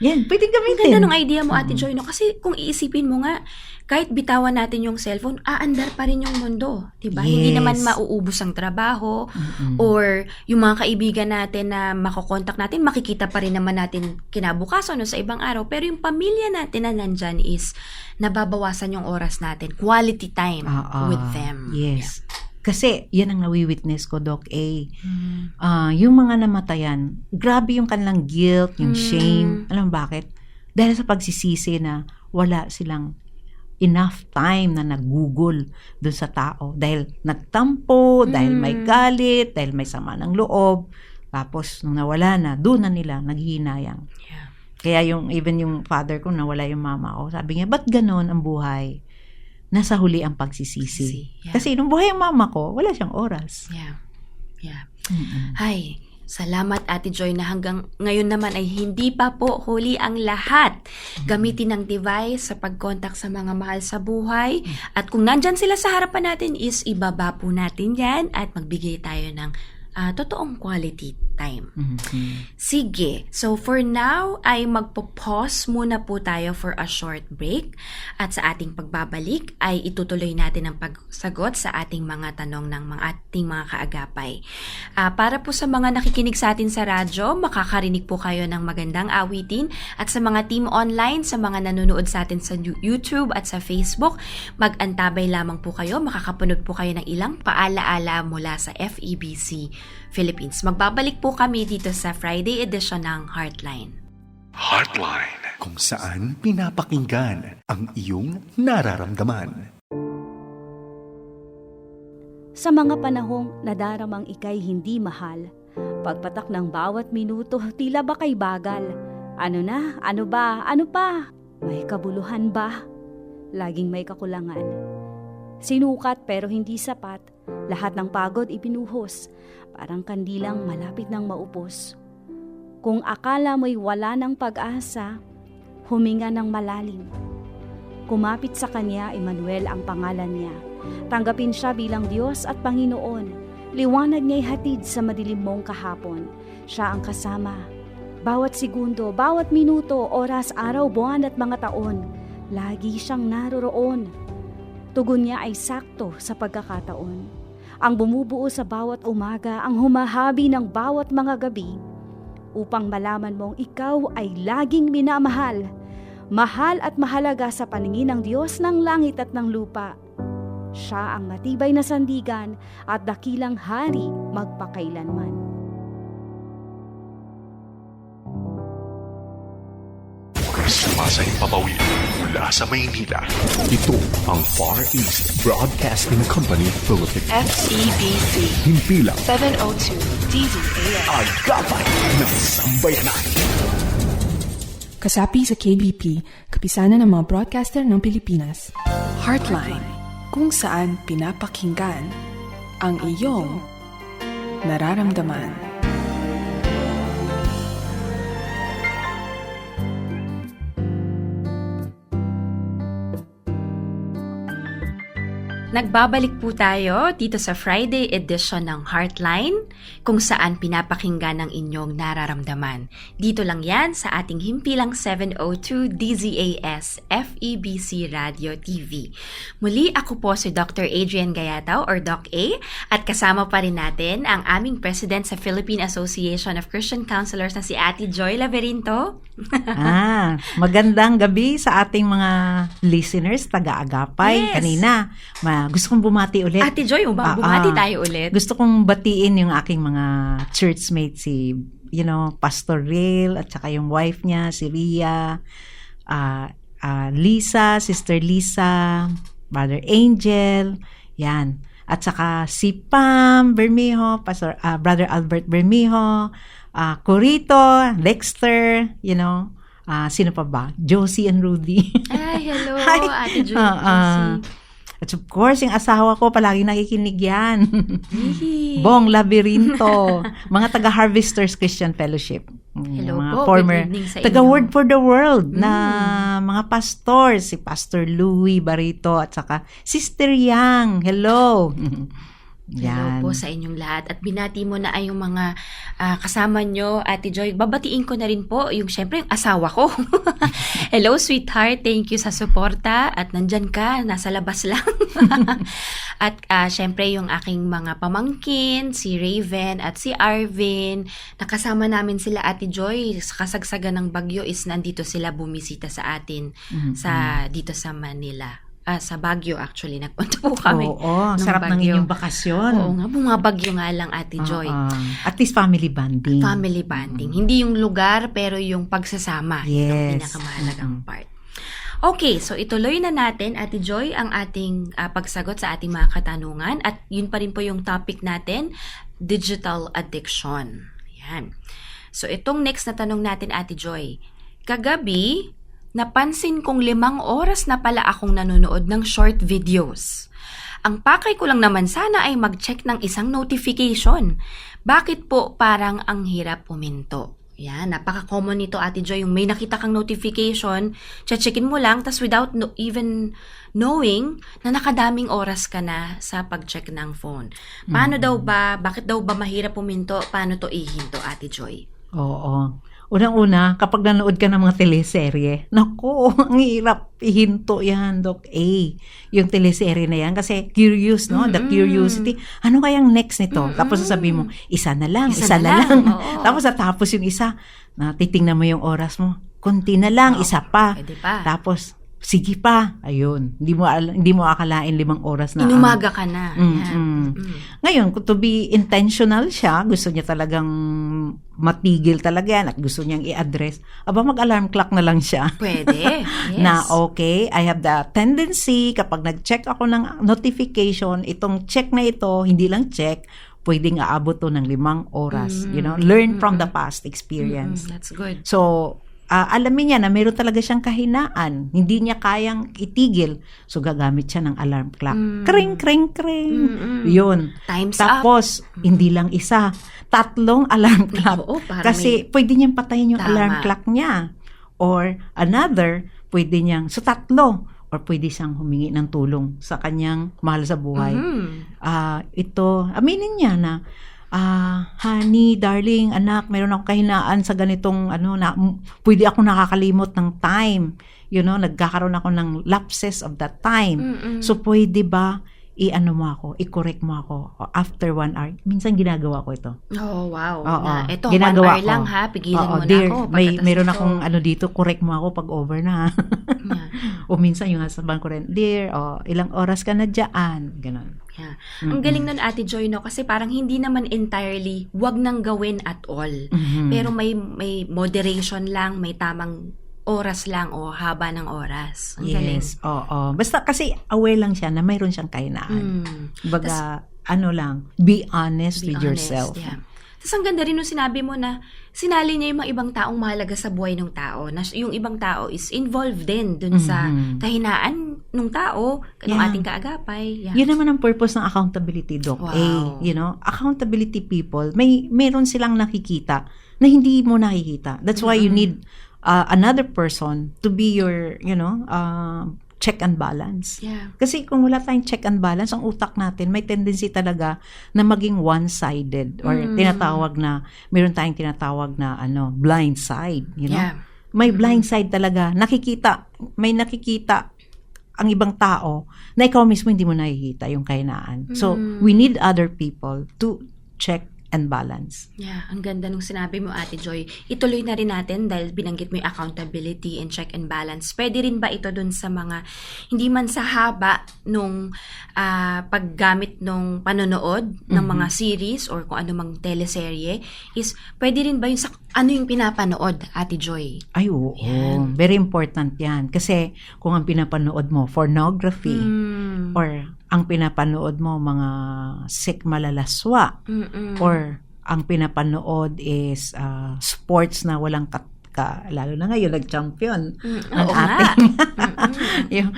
Yan, pwede gamitin. Ang ganda ng idea mo, Ate Joy, no? Kasi kung iisipin mo nga, kahit bitawan natin yung cellphone, aandar pa rin yung mundo. Diba? Yes. Hindi naman mauubos ang trabaho, or yung mga kaibigan natin na makokontak natin, makikita pa rin naman natin kinabukasan o sa ibang araw. Pero yung pamilya natin na nandyan is nababawasan yung oras natin. Quality time with them. Yes. Kasi yan ang nawi-witness ko, Doc A. Yung mga namatayan, grabe yung kanilang guilt, yung shame. Alam mo bakit? Dahil sa pagsisisi na wala silang enough time na nag-google dun sa tao. Dahil nagtampo, dahil may galit, dahil may sama ng loob. Tapos, nung nawala na, doon na nila naghihinayang. Yeah. Kaya even yung father ko, nawala yung mama ko. Sabi niya, ba't ganon ang buhay? Nasa huli ang pagsisisi. Yeah. Kasi nung buhay yung mama ko, wala siyang oras. Yeah. Ay, salamat, Ate Joy, na hanggang ngayon naman ay hindi pa po huli ang lahat. Gamitin ang device sa pag-contact sa mga mahal sa buhay. At kung nandyan sila sa harapan natin is ibaba po natin yan at magbigay tayo ng totoong quality time. Sige. So, for now, ay magpo-pause muna po tayo for a short break. At sa ating pagbabalik, ay itutuloy natin ang pagsagot sa ating mga tanong ng ating mga kaagapay. Para po sa mga nakikinig sa atin sa radyo, makakarinig po kayo ng magandang awitin. At sa mga team online, sa mga nanonood sa atin sa YouTube at sa Facebook, mag-antabay lamang po kayo. Makakapunod po kayo ng ilang paalaala mula sa FEBC Philippines. Magbabalik po kami dito sa Friday edition ng Heartline. Heartline, kung saan pinapakinggan ang iyong nararamdaman. Sa mga panahong nadaramang ika'y hindi mahal, pagpatak ng bawat minuto, tila ba kay bagal? Ano na? Ano ba? Ano pa? May kabuluhan ba? Laging may kakulangan. Sinukat pero hindi sapat, lahat ng pagod ibinuhos, parang kandilang malapit nang maupos. Kung akala mo'y wala ng pag-asa, huminga ng malalim. Kumapit sa Kanya, Emmanuel ang pangalan Niya. Tanggapin Siya bilang Diyos at Panginoon. Liwanag Niya'y hatid sa madilim mong kahapon. Siya ang kasama. Bawat segundo, bawat minuto, oras, araw, buwan at mga taon, lagi Siyang naroroon. Tugon Niya ay sakto sa pagkakataon. Ang bumubuo sa bawat umaga, ang humahabi ng bawat mga gabi, upang malaman mong ikaw ay laging minamahal. Mahal at mahalaga sa paningin ng Diyos ng langit at ng lupa. Siya ang matibay na sandigan at dakilang hari magpakailanman. Sumasayang papawid mula sa Maynila. Ito ang Far East Broadcasting Company Philippines. FEBC Himpilang 702 DZAM. Agapay ng Sambayanan. Kasapi sa KBP, kapisanan ng mga broadcaster ng Pilipinas. Heartline, kung saan pinapakinggan ang iyong nararamdaman. Nagbabalik po tayo dito sa Friday edition ng Heartline, kung saan pinapakinggan ang inyong nararamdaman. Dito lang yan sa ating himpilang 702 DZAS FEBC Radio TV. Muli ako po si Dr. Adrian Gayataw or Doc A, at kasama pa rin natin ang aming President sa Philippine Association of Christian Counselors na si Ate Joy Laberinto. Magandang gabi sa ating mga listeners, taga-agapay. Yes. Kanina, gusto kong bumati ulit. Ate Joy, bumati tayo ulit. Gusto kong batiin yung aking mga churchmates, si, Pastor Rail, at saka yung wife niya, si Ria, Lisa, Sister Lisa, Brother Angel, yan. At saka si Pam Bermejo, Brother Albert Bermejo, Corito, Dexter, sino pa ba? Josie and Rudy. Ay, hello, Hi. Ate Joy, Josie. At of course, yung asawa ko, palagi nakikinig yan. Bong Laberinto. Mga taga-Harvesters Christian Fellowship. Hello mga po, former, good evening sa inyo. taga-Word for the World na mga pastor. Si Pastor Louie Barito at saka Sister Yang. Hello. Hello po sa inyong lahat. At binati mo na ay yung mga kasama nyo, Ate Joy. Babatiin ko na rin po yung syempre yung asawa ko. Hello, sweetheart. Thank you sa suporta. At nandyan ka, nasa labas lang. At syempre yung aking mga pamangkin, si Raven at si Arvin. Nakasama namin sila, Ate Joy. Sa kasagsagan ng bagyo is nandito sila bumisita sa atin dito sa Manila. Sa Baguio actually, nagpunta po kami. Oo, sarap ng inyong bakasyon. Oo nga, bumabagyo nga lang, Ate Joy. At least family bonding. Family bonding. Hindi yung lugar, pero yung pagsasama. Yes. Yung pinakamahalagang part. Okay, so ituloy na natin, Ate Joy, ang ating pagsagot sa ating mga katanungan. At yun pa rin po yung topic natin, digital addiction. Yan. So itong next na tanong natin, Ate Joy. Kagabi, napansin kong 5 oras na pala akong nanonood ng short videos. Ang pakay ko lang naman sana ay mag-check ng isang notification. Bakit po parang ang hirap puminto? Yan, napaka-common nito, Ate Joy. Yung may nakita kang notification, checkin mo lang, tas without even knowing na nakadaming oras ka na sa pag-check ng phone. Paano daw ba, bakit daw ba mahirap puminto? Paano to ihinto, Ate Joy? Oo. Unang-una, kapag nanood ka ng mga teleserye, naku, ang hirap ihinto yan, Doc A. Yung teleserye na yan, kasi curious, no? The curiosity. Ano kayang next nito? Tapos sasabihin mo, isa na lang. Tapos natapos yung isa, titingnan mo yung oras mo, konti na lang, isa pa. Pwede pa. Tapos, sige pa. Ayun. Hindi mo akalain 5 oras na. Inumaga ka na. Ngayon, kung to be intentional siya, gusto niya talagang matigil talaga yan at gusto niyang i-address, mag-alarm clock na lang siya. Pwede. Yes. Na okay, I have the tendency, kapag nag-check ako ng notification, itong check na ito, hindi lang check, pwedeng aabot to ng 5 oras. Learn from the past experience. That's good. So, alamin niya na meron talaga siyang kahinaan. Hindi niya kayang itigil. So, gagamit siya ng alarm clock. Kring, kring, kring. Yun. Time's Tapos, hindi lang isa. 3 alarm clock. Oo, Kasi, pwede niyang patayin yung Tama. alarm clock niya. Or, another, pwede niyang, 3. Or pwede siyang humingi ng tulong sa kanyang mahal sa buhay. Ito, aminin niya na, honey, darling, anak, meron akong kahinaan sa ganitong, pwede ako nakakalimot ng time. Nagkakaroon ako ng lapses of that time. So, pwede ba i-ano mo ako, i-correct mo ako after 1 hour. Minsan ginagawa ko ito. Oh, wow. Oo. Ito, 1 Ginagawa hour ko. lang ha. Pigilan Oo, mo na dear, ako. meron akong dito, correct mo ako pag over na. Yeah. O minsan yung husband ko rin, dear, ilang oras ka na dyan. Ganon. Yeah. Ang galing nun, Ate Joy, no? Kasi parang hindi naman entirely wag nang gawin at all. Mhm. Pero may moderation lang, may tamang oras lang o haba ng oras. Ang galing. Yes, oo. Basta kasi aware lang siya na mayroon siyang kahinaan. Baga, be honest with yourself. Yeah. Tapos ang ganda rin nung sinabi mo na sinali niya yung mga ibang taong mahalaga sa buhay ng tao. Na yung ibang tao is involved din dun sa kahinaan ng tao, ng ating kaagapay. Yeah. Yun naman ang purpose ng accountability, Doc. Wow. Accountability people, meron silang nakikita na hindi mo nakikita. That's why you need another person to be your, check and balance. Yeah. Kasi kung wala tayong check and balance, ang utak natin, may tendency talaga na maging one-sided or meron tayong tinatawag na blind side, Yeah. May blind side talaga. May nakikita ang ibang tao na ikaw mismo hindi mo nakikita yung kahinaan. So, we need other people to check and balance. Yeah, ang ganda nung sinabi mo, Ate Joy. Ituloy na rin natin dahil binanggit mo yung accountability and check and balance. Pwede rin ba ito dun sa mga, hindi man sa haba nung paggamit nung panonood ng mga series or kung ano mang teleserye, is pwede rin ba yung sa ano yung pinapanood, Ate Joy? Ay, oo. Yan. Very important yan. Kasi kung ang pinapanood mo, pornography, or ang pinapanood mo, mga malalaswa, or ang pinapanood is sports na walang lalo na ngayon, nag-champion ang Oo nga. ating yung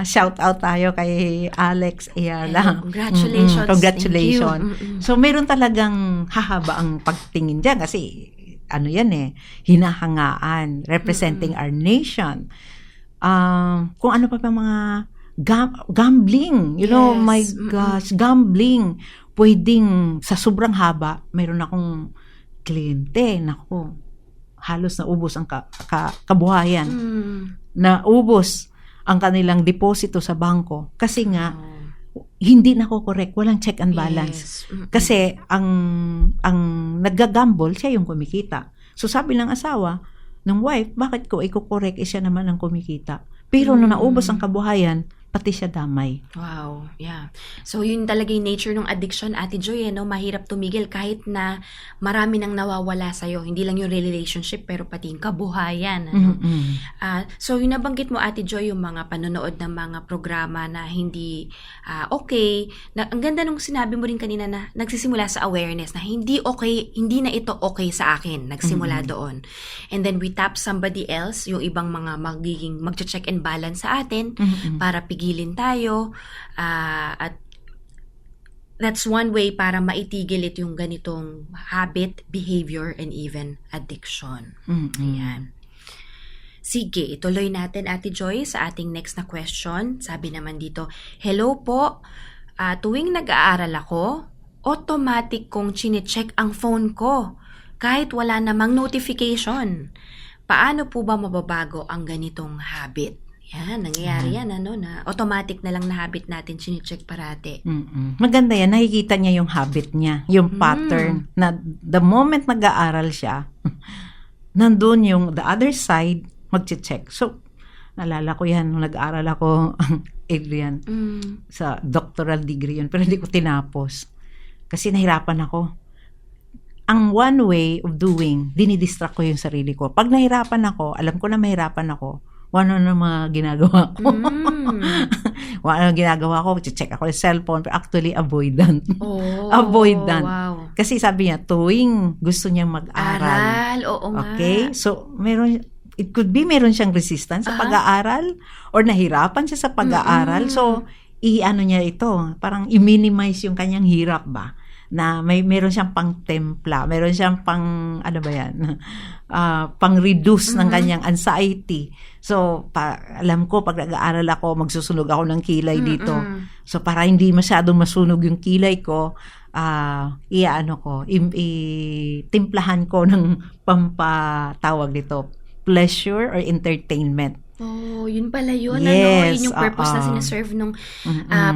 shout out tayo kay Alex Ayala. Congratulations. Congratulations. Thank you. So, meron talagang hahaba ang pagtingin dyan kasi hinahangaan, representing our nation. Kung ano pa mga gambling, Yes. my gosh, gambling. Pwedeng sa sobrang haba, mayroon akong kliyente, halos naubos ang kabuhayan. Naubos ang kanilang deposito sa bangko kasi nga hindi nako-correct, walang check and balance. Yes. Kasi ang naggagamble, siya yung kumikita. So sabi ng asawa, ng wife, bakit ko i-correct, siya naman ang kumikita. Pero nung naubos ang kabuhayan, pati siya damay. Wow, yeah. So, yun talaga yung nature ng addiction, Ate Joy, mahirap tumigil kahit na marami nang nawawala sa'yo. Hindi lang yung relationship, pero pati yung kabuhayan. So, yung nabanggit mo, Ate Joy, yung mga panonood ng mga programa na hindi okay. Ang ganda nung sinabi mo rin kanina na nagsisimula sa awareness na hindi na ito okay sa akin. Nagsimula doon. And then we tap somebody else, yung ibang mga magiging magche-check and balance sa atin para pigilin tayo at that's one way para maitigil ito yung ganitong habit, behavior, and even addiction. Ayan. Sige, ituloy natin, Ate Joy, sa ating next na question. Sabi naman dito, hello po, tuwing nag-aaral ako, automatic kong chine-check ang phone ko kahit wala namang notification. Paano po ba mababago ang ganitong habit? Yan, nangyayari yan, na automatic na lang na habit natin, chine-check parate. Maganda yan, nakikita niya yung habit niya, yung pattern, na the moment nag-aaral siya, nandun yung the other side, magche-check. So, naalala ko yan, nung nag-aaral ako, Adrian, sa doctoral degree yun, pero hindi ko tinapos. Kasi nahirapan ako. Ang one way of doing, dinidistract ko yung sarili ko. Pag nahirapan ako, alam ko na mahirapan ako, ano na mga ginagawa ko. Ano ginagawa ko, check ako yung cellphone, pero actually avoidant. Avoidant. Wow. Kasi sabi niya, tuwing gusto niyang mag-aral. Oo nga. Okay? So, it could be meron siyang resistance sa pag-aaral or nahirapan siya sa pag-aaral. So, niya ito, parang i-minimize yung kanyang hirap ba? Na meron siyang pang-templa, meron siyang pang-reduce ng kanyang anxiety. So, alam ko, pag nag-aaral ako, magsusunog ako ng kilay dito. So, para hindi masyadong masunog yung kilay ko, timplahan ko ng pampatawag dito, pleasure or entertainment. Oh, yun pala yun. Yes, Yun yung purpose na oo. sinaserve nung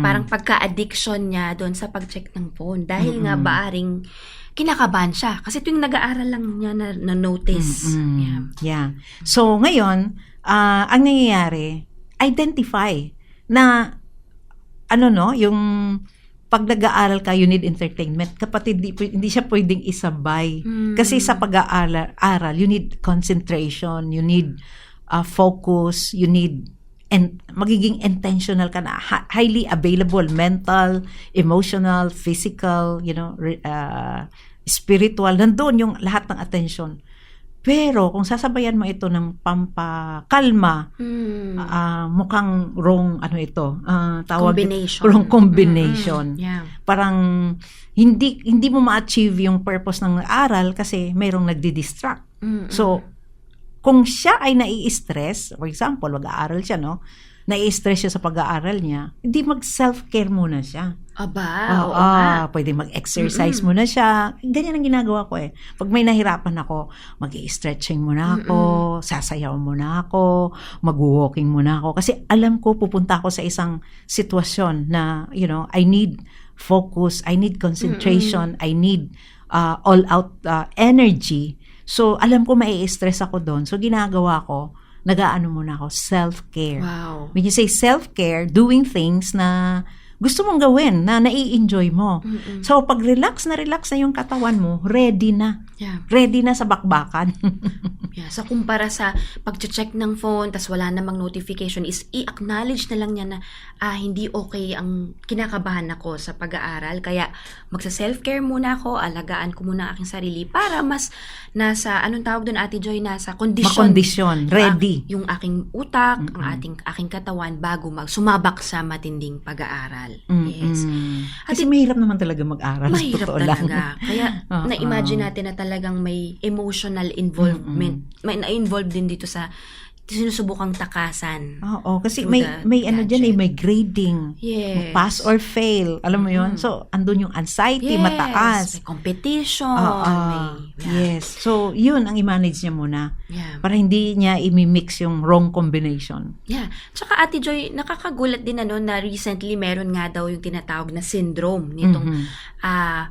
parang pagka-addiction niya doon sa pag-check ng phone. Dahil nga baaring kinakabahan siya. Kasi tuwing nag-aaral lang niya na notice. Yeah. Yeah. So, ngayon, ang nangyayari, identify na, yung pag nag-aaral ka, you need entertainment. Kapatid, hindi siya pwedeng isabay. Kasi sa pag-aaral, you need concentration, you need focus, you need magiging intentional ka na, highly available, mental, emotional, physical, spiritual, nandun yung lahat ng attention. Pero kung sasabayan mo ito ng pampakalma, mukhang wrong tawag Combination. wrong combination. Yeah. Parang hindi mo ma-achieve yung purpose ng aral kasi mayroong nagdi-distract. So kung siya ay nai-stress, for example, mag-aaral siya, nai-stress siya sa pag-aaral niya, hindi mag-self-care muna siya. Pwede mag-exercise muna siya. Ganyan ang ginagawa ko eh. Pag may nahirapan ako, mag-i-stretching muna ako, sasayaw muna ako, mag-walking muna ako. Kasi alam ko, pupunta ako sa isang sitwasyon na, I need focus, I need concentration, I need all-out energy. So, alam ko mai-stress ako doon. So, ginagawa ko, nag-aano muna ako, self-care. Wow. When you say self-care, doing things na gusto mong gawin, na nai-enjoy mo. So, pag relax na yung katawan mo, ready na. Yeah. Ready na sa bakbakan. Yeah. So, kumpara sa pag-check ng phone, tas wala namang notification, is i-acknowledge na lang niya na hindi okay ang kinakabahan ako sa pag-aaral. Kaya, magsa-self-care muna ako, alagaan ko muna ang aking sarili para mas nasa, anong tawag doon, Ate Joy, nasa condition. Makondisyon, ready. Yung aking utak, ang aking katawan bago sumabak sa matinding pag-aaral. Yes. Kasi mahirap naman talaga mag-aral. Mahirap totoo talaga. lang. Kaya, na-imagine natin na talagang may emotional involvement. May na-involve din dito sa sinusubukang takasan. Oo, kasi through may the dyan gadget. may grading. Yes. Pass or fail. Alam mo yun? So, andun yung anxiety, Yes. mataas. May competition. Yes. So, yun ang i-manage niya muna. Yeah. Para hindi niya i-mix yung wrong combination. Yeah. Tsaka Ate Joy, nakakagulat din na recently meron nga daw yung tinatawag na syndrome nitong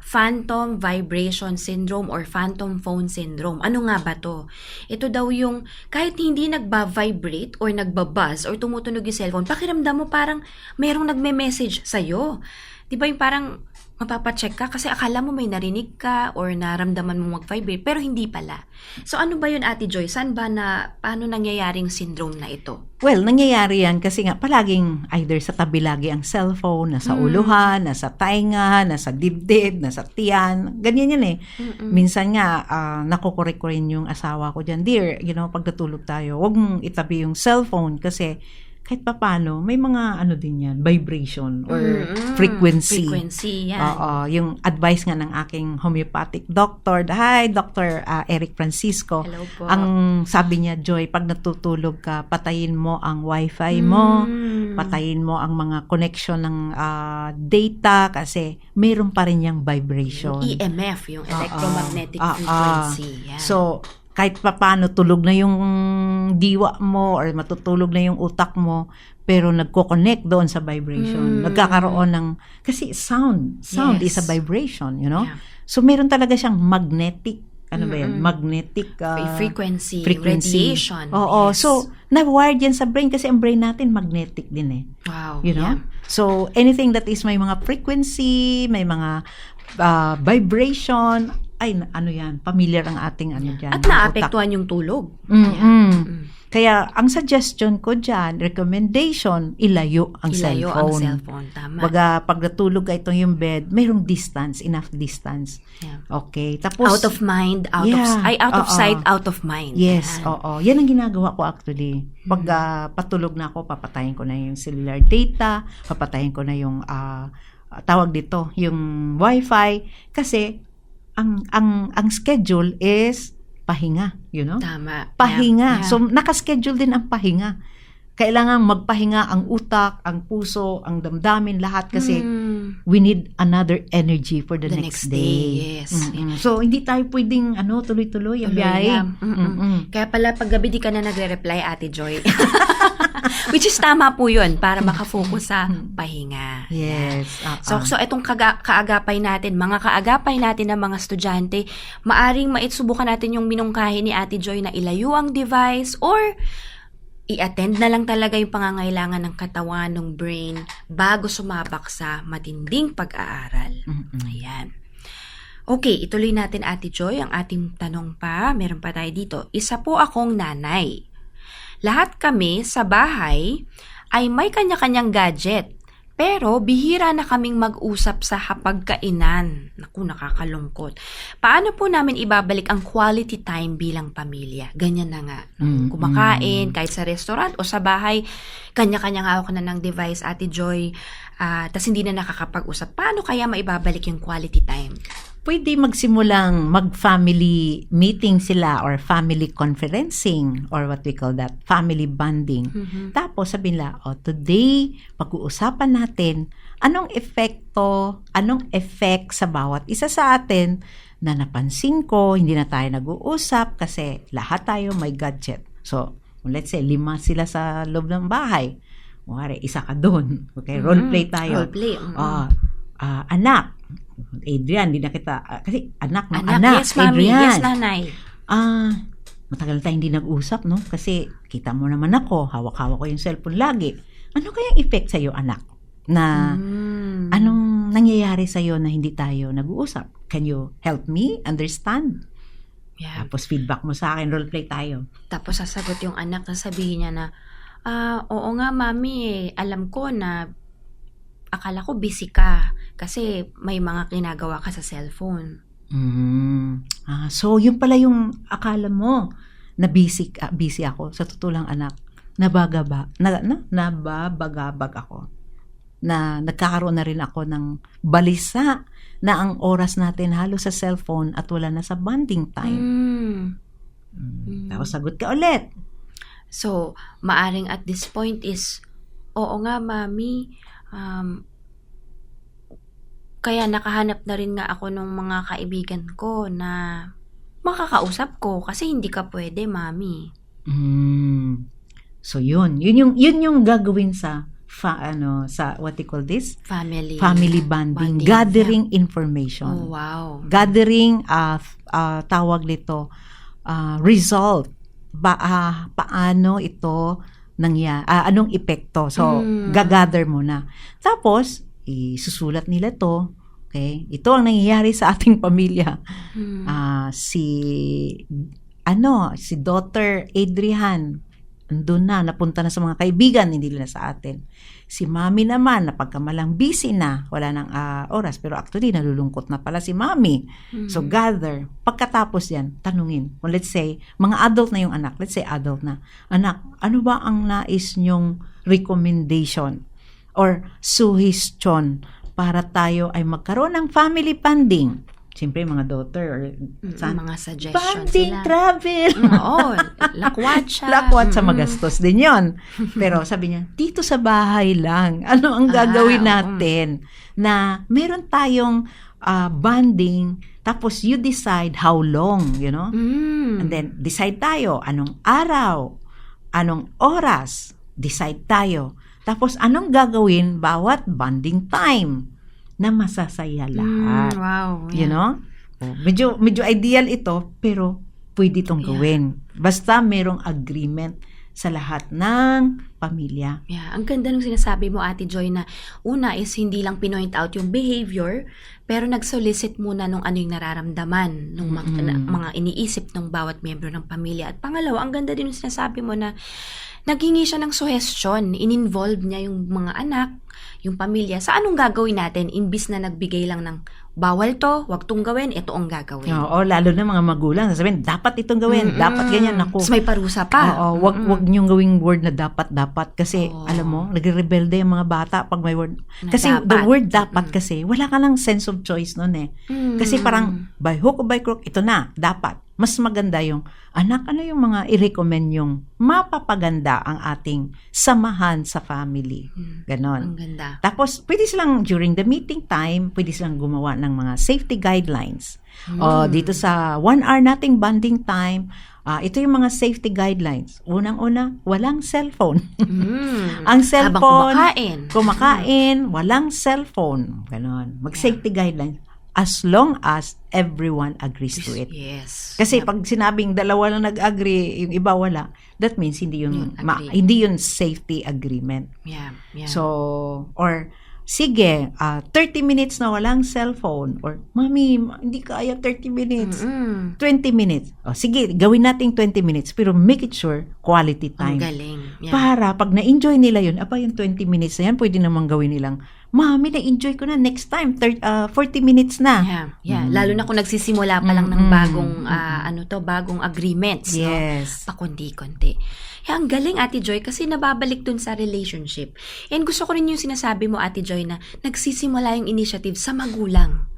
phantom vibration syndrome or phantom phone syndrome. Ano nga ba to? Ito daw yung kahit hindi nagba-vibrate or nagba-buzz or tumutunog yung cellphone, pakiramdam mo parang merong nagme-message sa'yo. Di ba yung parang mapapacheck ka kasi akala mo may narinig ka or naramdaman mo mag-vibrate pero hindi pala. So ano ba yun, Ate Joy? Paano nangyayaring syndrome na ito? Well, nangyayari yan kasi nga palaging either sa tabi lagi ang cellphone, nasa uluhan, nasa tainga, nasa dibdib, nasa tiyan. Ganyan yan eh. Minsan nga, nakukorek ko rin yung asawa ko dyan. Dear, pag natulog tayo, huwag mong itabi yung cellphone kasi kahit papano, may mga din yan, vibration or frequency. Frequency, yan. Oo, yung advice nga ng aking homeopathic doctor, Dr. Eric Francisco. Hello po. Ang sabi niya, Joy, pag natutulog ka, patayin mo ang wifi mo, patayin mo ang mga connection ng data kasi mayroon pa rin yung vibration. EMF, yung electromagnetic frequency. Yan. So, kahit paano tulog na yung diwa mo or matutulog na yung utak mo, pero nagko-connect doon sa vibration. Nagkakaroon ng, kasi sound Yes. is a vibration, Yeah. So, meron talaga siyang magnetic, magnetic frequency, frequency. radiation. Oo, Yes. so, na-wired yan sa brain kasi ang brain natin magnetic din eh. Wow. Yeah. So, anything that is may mga frequency, may mga vibration, ay, yan, familiar ang ating dyan. At naapektuhan yung tulog. Kaya, ang suggestion ko dyan, recommendation, ilayo ang Ilayo cellphone. ang cellphone, tama. Pag natulog ka itong yung bed, mayroong distance, enough distance. Yeah. Okay. Tapos, Out of mind, out of sight, out of mind. yes, Yan. oo. Yan ang ginagawa ko actually. Pag patulog na ako, papatayin ko na yung cellular data, papatayin ko na yung tawag dito, yung wifi, kasi ang schedule is pahinga, Tama. Pahinga. Yeah. So, nakaschedule din ang pahinga. Kailangan magpahinga ang utak, ang puso, ang damdamin, lahat kasi we need another energy for the The next next day. day, yes. So, hindi tayo pwedeng tuloy-tuloy ang biyahe. Kaya pala paggabi di ka na nagre-reply, Ate Joy. Which is tama po yun para makafocus sa pahinga. Yes. So itong kaagapay natin, mga kaagapay natin ng mga estudyante, maaring maitsubukan natin yung minungkahi ni Ate Joy na ilayo ang device or i-attend na lang talaga yung pangangailangan ng katawan, ng brain, bago sumabak sa matinding pag-aaral. Ayan. Okay, ituloy natin, Ate Joy, ang ating tanong pa. Meron pa tayo dito. Isa po akong nanay. Lahat kami sa bahay ay may kanya-kanyang gadget. Pero bihira na kaming mag-usap sa hapagkainan. Naku, nakakalungkot. Paano po namin ibabalik ang quality time bilang pamilya? Ganyan na nga. Kumakain, kahit sa restaurant o sa bahay, kanya-kanyang hawak na ng device, Ate Joy, tas hindi na nakakapag-usap. Paano kaya maibabalik yung quality time? Pwede magsimulang mag-family meeting sila or family conferencing or what we call that, family bonding. Tapos sabihin nila, today, pag-uusapan natin anong effect sa bawat isa sa atin na napansin ko, hindi na tayo nag-uusap kasi lahat tayo may gadget. So, let's say, 5 sila sa loob ng bahay. Wari, isa ka doon. Okay, role play tayo. Role play. Anak, Adrian, hindi na kita, kasi anak, Yes, mami. Adrian. Yes, nanay. Matagal tayong hindi nag-usap, no? Kasi kita mo naman ako, hawak-hawak ko yung cellphone lagi. Ano kayang effect sa'yo, anak? Na anong nangyayari sa'yo na hindi tayo nag-uusap? Can you help me understand? Yeah. Tapos feedback mo sa akin, role play tayo. Tapos sasagot yung anak na sabihin niya na, oo nga, mami, alam ko na akala ko busy ka kasi may mga ginagawa ka sa cellphone. So, yun pala yung akala mo na busy ako. Sa totoo lang, anak, nababagabag ako. Na nagkakaroon na rin ako ng balisa na ang oras natin halos sa cellphone at wala na sa bonding time. Tapos sagot ka ulit. So, maaring at this point is, oo nga, mami, kaya nakahanap na rin nga ako ng mga kaibigan ko na makakausap ko kasi hindi ka pwede, mami. So yun yung gagawin sa sa what you call this? Family bonding. Gathering information. Oh, wow. Gathering tawag nito result. Paano ito anong epekto. So gagather mo na. Tapos isusulat nila to. Okay? Ito ang nangyayari sa ating pamilya. Si Dr. Adrian, andun na, napunta na sa mga kaibigan, hindi na sa atin. Si Mami naman, napagkamalang busy na, wala nang oras, pero actually, nalulungkot na pala si Mami. So, gather. Pagkatapos yan, tanungin. Well, let's say, mga adult na yung anak. Let's say, adult na. Anak, ano ba ang nais nyong recommendation or suggestion para tayo ay magkaroon ng family bonding? Siyempre, mga daughter or mga suggestions bonding, sila. travel. Oo, lakwatsa. Lakwatsa, magastos din yon. Pero sabi niya, dito sa bahay lang. Ano ang gagawin natin? Na meron tayong bonding, tapos you decide how long, you know? And then, decide tayo, anong araw, anong oras, decide tayo. Tapos, anong gagawin bawat bonding time na masasaya lahat. Wow. Yeah. You know? Medyo ideal ito, pero pwede itong gawin. Basta merong agreement sa lahat ng pamilya. Yeah, ang ganda ng sinasabi mo, Ate Joy, na una is hindi lang pinoint out yung behavior, pero nag-solicit muna nung ano yung nararamdaman, nung mga iniisip ng bawat miyembro ng pamilya. At pangalawa, ang ganda din yung sinasabi mo na naghingi siya ng suggestion, in-involve niya yung mga anak, yung pamilya, sa anong gagawin natin, imbis na nagbigay lang ng bawal to, wag tong gawin, ito ang gagawin. Oo, lalo na mga magulang, sasabihin, dapat itong gawin, dapat ganyan, naku. Tapos may parusa pa. Oo, wag niyong gawing word na dapat, kasi, alam mo, nagre-rebelde yung mga bata pag may word. Kasi dapat. The word dapat kasi, wala ka ng sense of choice nun eh. Kasi parang, by hook or by crook, ito na, dapat. mas maganda yung, anak, ano yung mga i-recommend yung mapapaganda ang ating samahan sa family. Ganon. Ang ganda. Tapos, pwede silang, during the meeting time, pwede silang gumawa ng mga safety guidelines. O, dito sa 1 hour nating bonding time, ito yung mga safety guidelines. Unang-una, walang cellphone. Ang cellphone, Habang kumakain, walang cellphone. Ganon. Mag-safety guidelines. As long as everyone agrees to it. Yes. Kasi pag sinabing dalawa lang nag-agree, yung iba wala, that means hindi yun, hindi yun safety agreement. Yeah. So, or sige, 30 minutes na walang cellphone, or mami, hindi kaya 30 minutes, 20 minutes. O, sige, gawin natin 20 minutes, pero make it sure, quality time. Ang galing. Yeah. Para pag na-enjoy nila yun, yung 20 minutes na yan, pwede namang gawin nilang, mami, na-enjoy ko na, next time, 40 minutes na. Yeah. Lalo na kung nagsisimula pa lang ng bagong, bagong agreements. Yes. No? Pakundi-kunti. Ang galing, Ate Joy, kasi nababalik dun sa relationship. And gusto ko rin yung sinasabi mo, Ate Joy, na nagsisimula yung initiative sa magulang.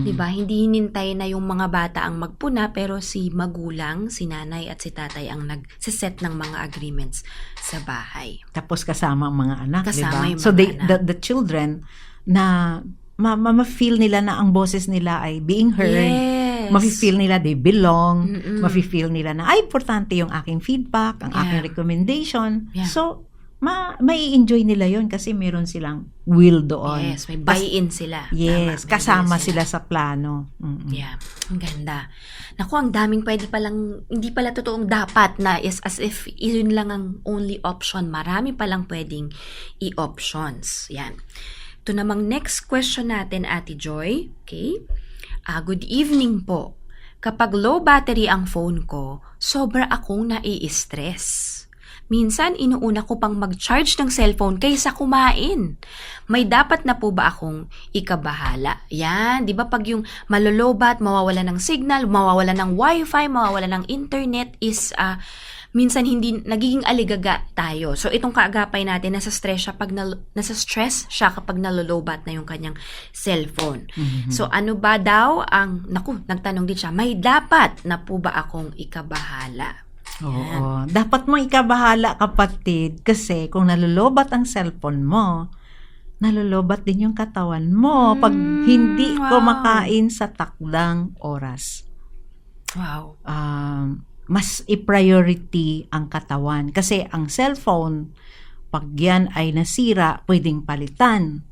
Diba? Hindi hinintay na yung mga bata ang magpuna, pero si magulang, si nanay at si tatay ang nagsiset ng mga agreements sa bahay. Tapos kasama ang mga anak, Kasama diba? yung mga So anak. the children na ma-feel nila na ang boses nila ay being heard. Yes. Mafe-feel nila they belong. Mafe-feel nila na importante yung aking feedback, ang aking recommendation. Yeah. So may enjoy nila yon kasi meron silang will doon. Yes, may buy-in sila. Yes, Tama, kasama may sila sa plano. Yeah, ang ganda. Naku, ang daming pwede palang, hindi pala totoong dapat na is as if yun lang ang only option. Marami palang pwedeng i-options. Yan. Ito namang next question natin, Ate Joy. Okay? Good evening po. Kapag low battery ang phone ko, sobra akong nai-stress. Minsan, inuuna ko pang mag-charge ng cellphone kaysa kumain. May dapat na po ba akong ikabahala? Yan, di ba pag yung malolobat, mawawala ng signal, mawawala ng wifi, mawawala ng internet is minsan hindi nagiging aligaga tayo. So itong kaagapay natin, nasa stress siya kapag nalolobat na yung kanyang cellphone. So ano ba daw ang, nagtanong din siya, may dapat na po ba akong ikabahala? Oo. Dapat mo ikabahala, kapatid, kasi kung nalolobat ang cellphone mo, nalolobat din yung katawan mo pag hindi kumakain sa takdang oras. Wow. Mas i-priority ang katawan. Kasi ang cellphone, pag yan ay nasira, pwedeng palitan.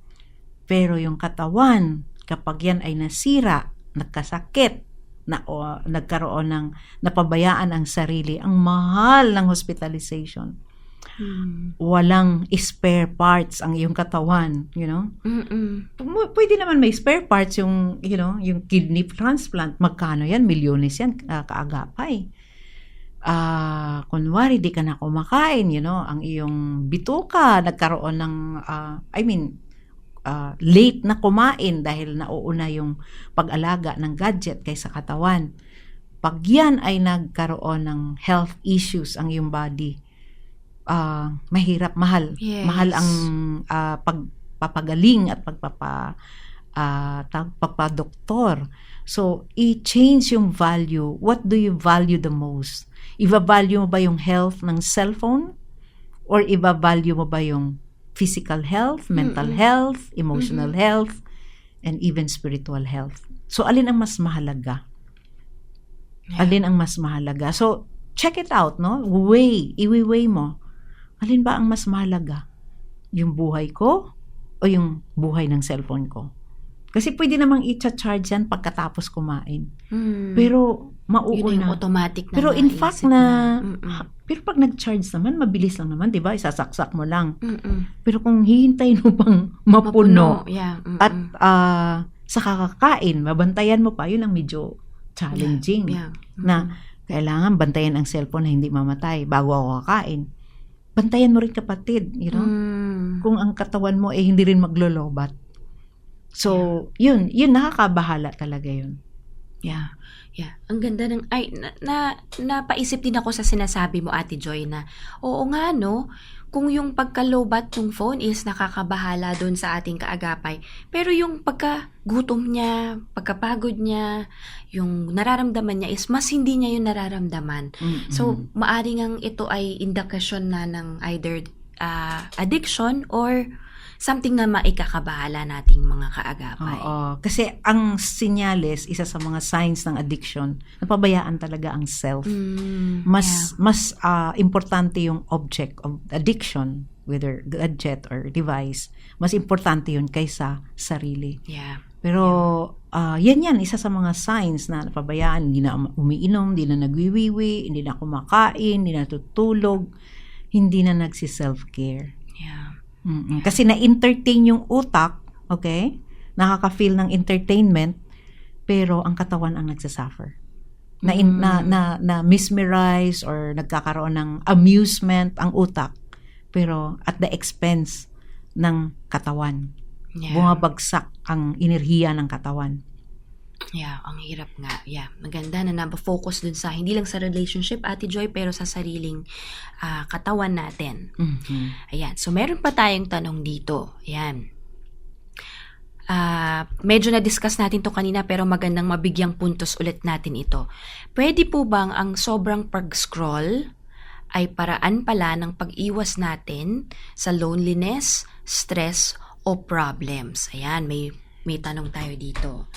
Pero yung katawan, kapag yan ay nasira, nagkasakit, nagkaroon ng napabayaan ang sarili, ang mahal ng hospitalization. Walang spare parts ang iyong katawan, you know? Pwede naman may spare parts yung, you know, yung kidney transplant. Magkano yan? Milyones yan, kaagapay. Kunwari di ka na kumakain, you know, ang iyong bituka nagkaroon ng late na kumain dahil nauuna yung pag-alaga ng gadget kaysa katawan. Pag yan ay nagkaroon ng health issues ang iyong body, mahirap, mahal. Yes. Mahal ang pagpapagaling at pagpapadoktor. So, i-change yung value. What do you value the most? Iba-value mo ba yung health ng cellphone? Or iba-value mo ba yung physical health, mental health, emotional health, and even spiritual health? So, alin ang mas mahalaga? Alin ang mas mahalaga? So, check it out, no? Iwi-weigh mo. Alin ba ang mas mahalaga? Yung buhay ko o yung buhay ng cellphone ko? Kasi pwede namang i-charge yan pagkatapos kumain. Pero mauuna. Yun yung automatic na. Pero in fact pero pag nag-charge naman, mabilis lang naman, di ba? Isasaksak mo lang. Pero kung hihintayin mo pang mapuno. Yeah. At sa kakakain, mabantayan mo pa, yun ang medyo challenging. Yeah. Na kailangan bantayan ang cellphone na hindi mamatay bago ako kakain. Bantayan mo rin, kapatid, you know? Kung ang katawan mo hindi rin maglolobat. So, yun nakakabahala talaga yun. Yeah. Ang ganda ng, napaisip din ako sa sinasabi mo, Ate Joy, na, oo nga, no, kung yung pagka-lowbat ng phone is nakakabahala doon sa ating kaagapay, pero yung pagkagutom niya, pagkapagod niya, yung nararamdaman niya is mas hindi niya yung nararamdaman. So, maaring ang ito ay indikasyon na ng either addiction or something na maikakabahala nating mga kaagapay. Oo. Kasi ang senyales, isa sa mga signs ng addiction, napabayaan talaga ang self. Mas importante yung object of addiction, whether gadget or device. Mas importante yun kaysa sarili. Yeah. Pero yan, isa sa mga signs na napabayaan. Hindi na umiinom, hindi na nagwiwiwi, hindi na kumakain, hindi na tutulog, hindi na nagsi-self-care. Yeah. Kasi na-entertain yung utak, okay? Nakaka-feel ng entertainment, pero ang katawan ang nagsasuffer. Na mesmerize or nagkakaroon ng amusement ang utak, pero at the expense ng katawan. Yeah. Bumabagsak ang enerhiya ng katawan. Yeah, ang hirap nga. Yeah, maganda na naba-focus dun sa, hindi lang sa relationship, Ate Joy, pero sa sariling katawan natin. Ayan, so meron pa tayong tanong dito. Ayan. Medyo na-discuss natin to kanina, pero magandang mabigyang puntos ulit natin ito. Pwede po bang ang sobrang pag-scroll ay paraan pala ng pag-iwas natin sa loneliness, stress, o problems? Ayan, may tanong tayo dito.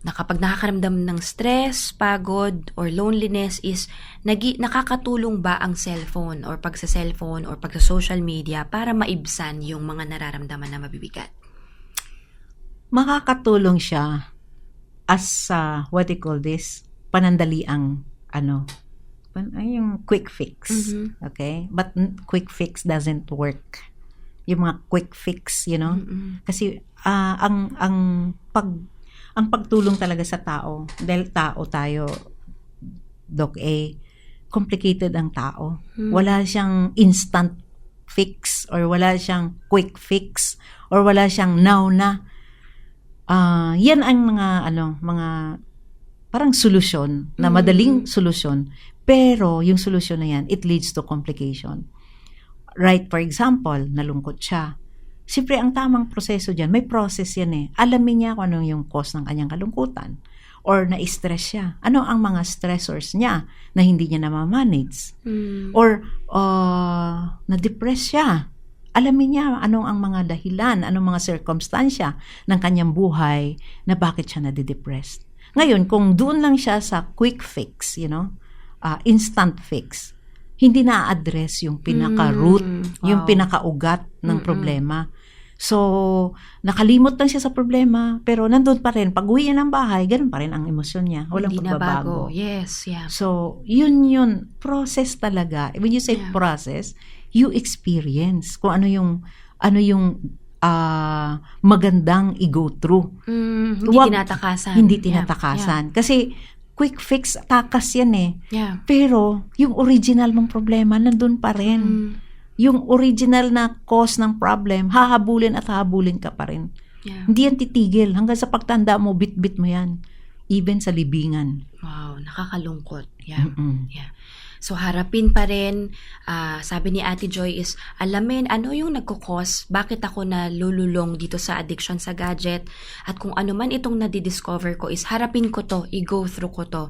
Na kapag nakakaramdam ng stress, pagod, or loneliness is nakakatulong ba ang cellphone or pagsa-cellphone or pagsa-social media para maibsan yung mga nararamdaman na mabibigat? Makakatulong siya as what do you call this? Panandaliang yung quick fix. Okay? But quick fix doesn't work. Yung mga quick fix, kasi ang pagtulong talaga sa tao, dahil tao tayo, Doc A, complicated ang tao. Wala siyang instant fix or wala siyang quick fix or wala siyang now na. Yan ang mga parang solusyon na madaling solusyon, pero yung solusyon na yan, it leads to complication. Right, for example, nalungkot siya. Siyempre, ang tamang proseso dyan, may process yan eh. Alamin niya kung ano yung cause ng kanyang kalungkutan. Or na-stress siya. Ano ang mga stressors niya na hindi niya na-manage? Or na-depress siya. Alamin niya anong ang mga dahilan, anong mga circumstansya ng kanyang buhay na bakit siya nade-depress. Ngayon, kung doon lang siya sa quick fix, instant fix, hindi na-address yung pinaka-root, yung pinaka-ugat ng problema. So, nakalimot lang siya sa problema, pero nandun pa rin. Pag uwi niya ng bahay, ganun pa rin ang emosyon niya. Walang hindi pagbabago. Yes, yeah. So, yun. Process talaga. When you say process, you experience kung ano yung magandang i-go through. Hindi tinatakasan. Yeah. Kasi, quick fix, takas yan eh. Yeah. Pero, yung original mong problema, nandun pa rin. Yung original na cause ng problem, hahabulin at hahabulin ka pa rin. Yeah. Hindi yan titigil. Hanggang sa pagtanda mo, bit-bit mo yan. Even sa libingan. Wow, nakakalungkot. Yeah. Yeah. So, harapin pa rin, sabi ni Ate Joy is, alamin ano yung nagkukos, bakit ako nalululong dito sa addiction sa gadget, at kung ano man itong nadidiscover ko is, harapin ko to, i-go through ko to.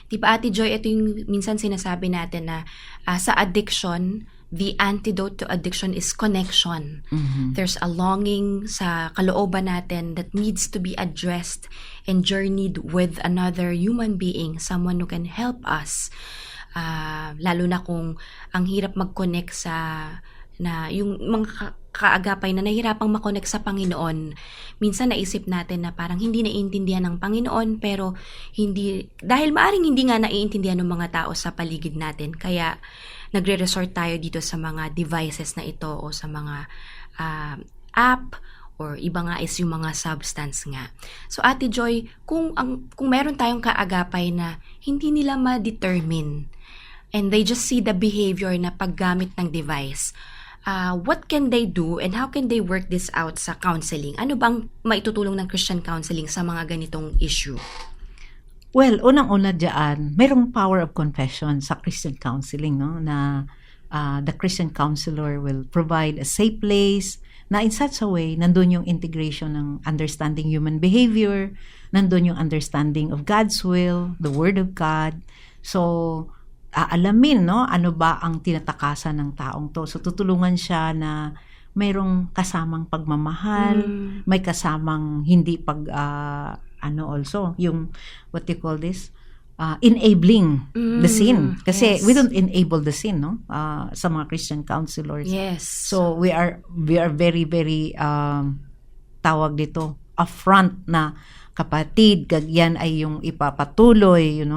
Diba Ate Joy, ito yung minsan sinasabi natin na sa addiction, the antidote to addiction is connection. There's a longing sa kalooban natin that needs to be addressed and journeyed with another human being, someone who can help us. Lalo na kung ang hirap mag-connect yung mga kaagapay na nahihirapang makonect sa Panginoon. Minsan naisip natin na parang hindi naiintindihan ng Panginoon, pero dahil maaring hindi nga naiintindihan ng mga tao sa paligid natin, kaya nagre-resort tayo dito sa mga devices na ito o sa mga app, or iba nga is yung mga substance nga. So Ate Joy, kung meron tayong kaagapay na hindi nila ma-determine and they just see the behavior na paggamit ng device, what can they do and how can they work this out sa counseling? Ano bang maitutulong ng Christian counseling sa mga ganitong issue? Well, unang-una dyan, mayroong power of confession sa Christian counseling, no? Na the Christian counselor will provide a safe place na in such a way, nandun yung integration ng understanding human behavior, nandun yung understanding of God's will, the Word of God. So, aalamin, no, ano ba ang tinatakasan ng taong to. So, tutulungan siya na mayroong kasamang pagmamahal, may kasamang hindi also, yung, what do you call this? Enabling the sin. Kasi we don't enable the sin, no? Sa mga Christian counselors. Yes. So we are very, very tawag dito, upfront na kapatid, yan ay yung ipapatuloy,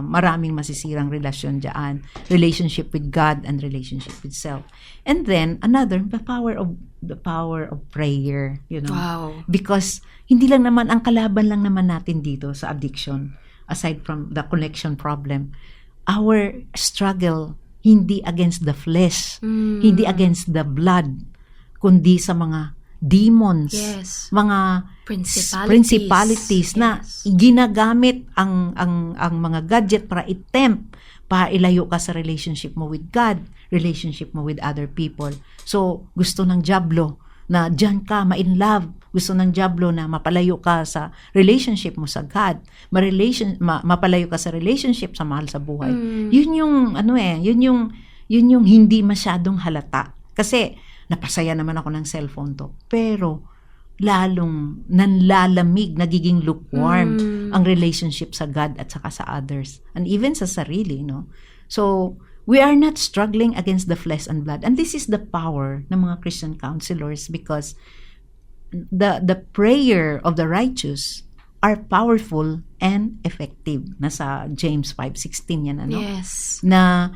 maraming masisirang relasyon diyan, relationship with God and relationship with self. And then another, the power of prayer, Wow. Because hindi lang naman ang kalaban lang naman natin dito sa addiction, aside from the connection problem, our struggle hindi against the flesh, hindi against the blood, kundi sa mga demons, Yes. mga Principalities. na Yes. ginagamit ang mga gadget para i-tempt, para ilayo ka sa relationship mo with God, relationship mo with other people. So, gusto ng dyablo na diyan ka ma-in love. Gusto ng dyablo na mapalayo ka sa relationship mo sa God, mapalayo ka sa relationship sa mahal sa buhay. Yun yung yun yung hindi masyadong halata. Kasi napasaya naman ako ng cellphone to. Pero lalong nanlalamig, nagiging lukewarm ang relationship sa God at saka sa others. And even sa sarili, no? So, we are not struggling against the flesh and blood. And this is the power ng mga Christian counselors because the prayer of the righteous are powerful and effective. Nasa James 5:16 yan, ano? Yes. Na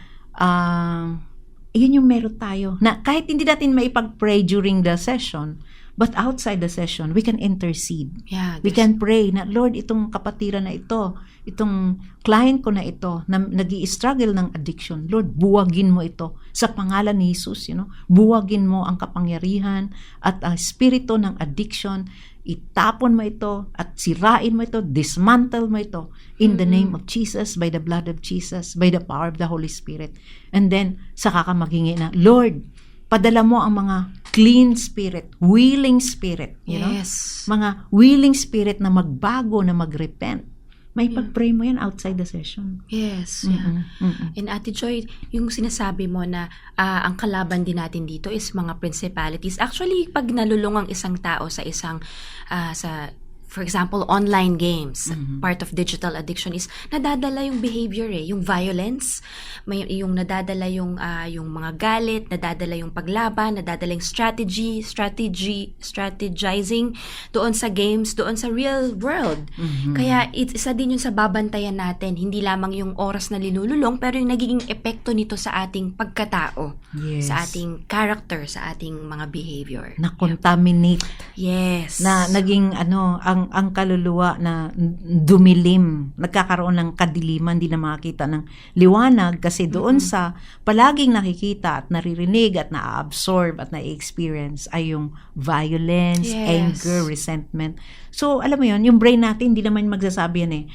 yun yung meron tayo. Na kahit hindi natin maipag-pray during the session, but outside the session, we can intercede. Yeah, We can pray na, Lord, itong kapatiran na ito, itong client ko na ito, na nag-i-struggle ng addiction, Lord, buwagin mo ito. Sa pangalan ni Jesus, buwagin mo ang kapangyarihan at ang spirito ng addiction, itapon mo ito at sirain mo ito, dismantle mo ito in the name of Jesus, by the blood of Jesus, by the power of the Holy Spirit. And then, saka ka maghingi na, Lord, padala mo ang mga clean spirit, willing spirit, Yes. mga willing spirit na magbago, na mag-repent. May pag-pray mo yan outside the session. Yes. Yeah. And Ate Joy, yung sinasabi mo na ang kalaban din natin dito is mga principalities. Actually, pag nalulung ang isang tao sa isang for example, online games, part of digital addiction is nadadala yung behavior yung violence, yung nadadala yung mga galit, nadadala yung paglaban, nadadala yung strategizing doon sa games, doon sa real world. Kaya isa din yun sa babantayan natin, hindi lamang yung oras na linululong, pero yung nagiging epekto nito sa ating pagkatao, Yes. sa ating character, sa ating mga behavior. Na-contaminate. Yes. Na naging ang kaluluwa na dumilim, nagkakaroon ng kadiliman, hindi na makakita ng liwanag kasi doon sa palaging nakikita at naririnig at na-absorb at na-experience ay yung violence, Yes. anger, resentment. So, alam mo yun, yung brain natin hindi naman magsasabi yan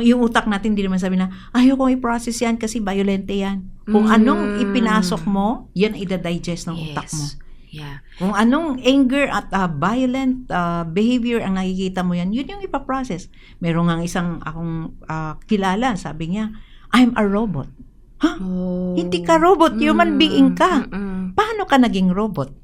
yung utak natin hindi naman sabi na ayoko i-process yan kasi violente yan. Kung anong ipinasok mo, yan i-digest ng utak mo. Yeah. Kung anong anger at violent behavior ang nakikita mo yan, yun yung ipaprocess. Meron nga isang akong kilala, sabi niya, I'm a robot. Ha? Oh. Hindi ka robot, human being ka. Paano ka naging robot?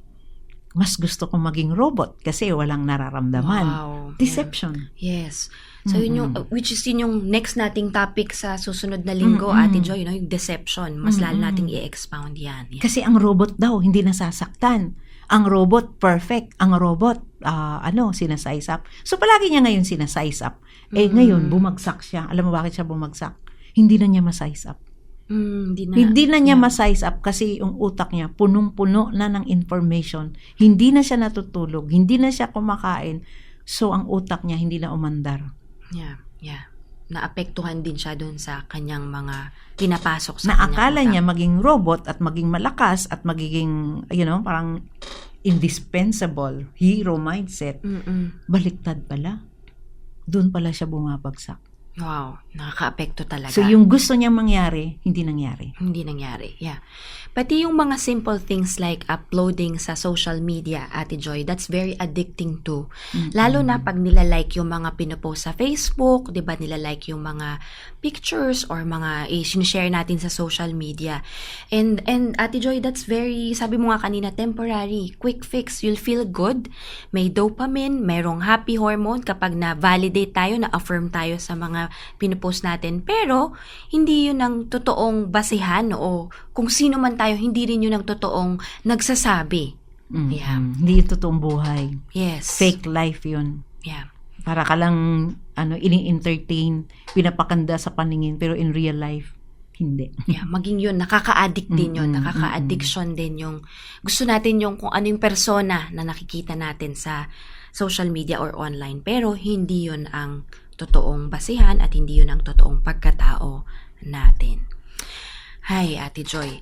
Mas gusto kong maging robot kasi walang nararamdaman. Wow. Deception. Yes. So yun yung which is yun yung next nating topic sa susunod na linggo, Ate Joy, yung deception. Mas lalo nating i-expound yan. Yeah. Kasi ang robot daw hindi nasasaktan. Ang robot perfect. Ang robot sinasize up. So palagi niya ngayon sinasize up. Ngayon bumagsak siya. Alam mo bakit siya bumagsak? Hindi na niya ma-size up. Hindi na niya ma-size up kasi yung utak niya punong-puno na ng information. Hindi na siya natutulog, hindi na siya kumakain. So ang utak niya hindi na umandar. Yeah. Naapektuhan din siya doon sa kanyang mga pinapasok sa Na kanyang akala utak. niya maging robot at maging malakas at magiging parang indispensable hero mindset. Baliktad pala. Doon pala siya bumabagsak. Wow, nakaka-apekto talaga. So yung gusto niyang mangyari, hindi nangyari. Hindi nangyari, yeah. Pati yung mga simple things like uploading sa social media, Ate Joy, that's very addicting too. Lalo na pag nilalike yung mga pinopost sa Facebook, di ba, nilalike yung mga pictures or mga sinishare natin sa social media. And Ate Joy, that's very, sabi mo nga kanina, temporary, quick fix. You'll feel good, may dopamine, mayroong happy hormone kapag na-validate tayo, na-affirm tayo sa mga pinopost natin. Pero, hindi yun ang totoong basihan o kung sino man tayo, hindi rin yun ang totoong nagsasabi. Yeah. Hindi yung totoong buhay. Yes. Fake life yun. Yeah. Para ka lang ini-entertain, pinapakanda sa paningin, pero in real life, hindi. Yeah, maging yun, nakaka-addict din yun, nakaka-addiction din yung, gusto natin yung kung ano yung persona na nakikita natin sa social media or online, pero hindi yun ang totoong basihan at hindi yun ang totoong pagkatao natin. Hi, Ate Joy.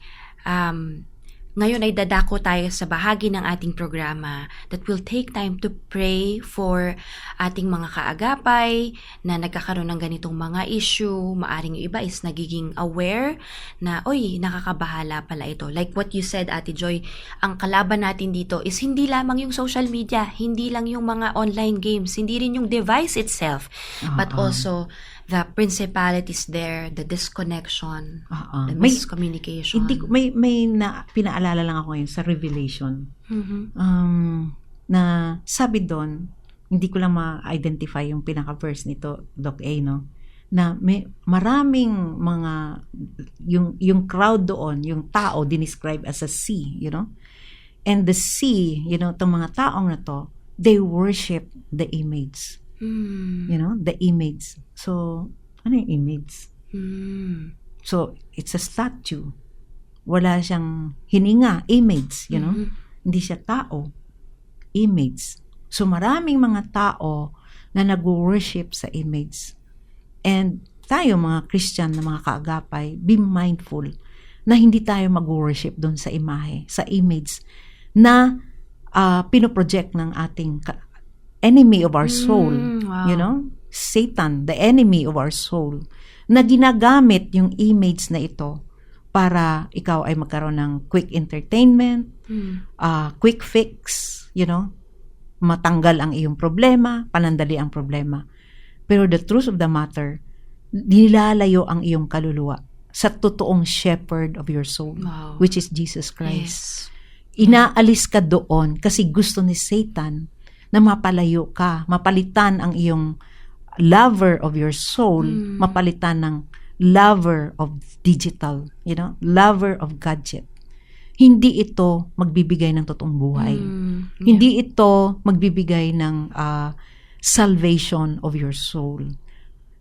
Ngayon ay dadako tayo sa bahagi ng ating programa that will take time to pray for ating mga kaagapay na nagkakaroon ng ganitong mga issue. Maaring yung iba is nagiging aware na, oy, nakakabahala pala ito. Like what you said, Ate Joy, ang kalaban natin dito is hindi lamang yung social media, hindi lang yung mga online games, hindi rin yung device itself, but also the principalities there, the disconnection, the miscommunication. May pinaalala lang ako ngayon sa Revelation. Na sabi doon, hindi ko lang ma-identify yung pinaka-verse nito, Doc A, no? Na may maraming mga, yung crowd doon, yung tao, dinescribe as a sea, you know? And the sea, you know, itong mga taong na to, they worship the image. You know, the image. So, ano yung image? So, it's a statue. Wala siyang hininga, image, you know? Hindi siya tao, image. So, maraming mga tao na nag-worship sa image. And tayo, mga Christian na mga kaagapay, be mindful na hindi tayo mag-worship doon sa imahe, sa image na pinoproject ng ating enemy of our soul, you know, Satan, the enemy of our soul, na ginagamit yung image na ito para ikaw ay magkaroon ng quick entertainment, quick fix, you know, matanggal ang iyong problema, panandali ang problema. Pero the truth of the matter, nilalayo ang iyong kaluluwa sa totoong shepherd of your soul, which is Jesus Christ. Yes. Inaalis ka doon kasi gusto ni Satan na mapalayo ka, mapalitan ang iyong lover of your soul, mapalitan ng lover of digital, you know, lover of gadget. Hindi ito magbibigay ng totoong buhay. Hindi ito magbibigay ng salvation of your soul.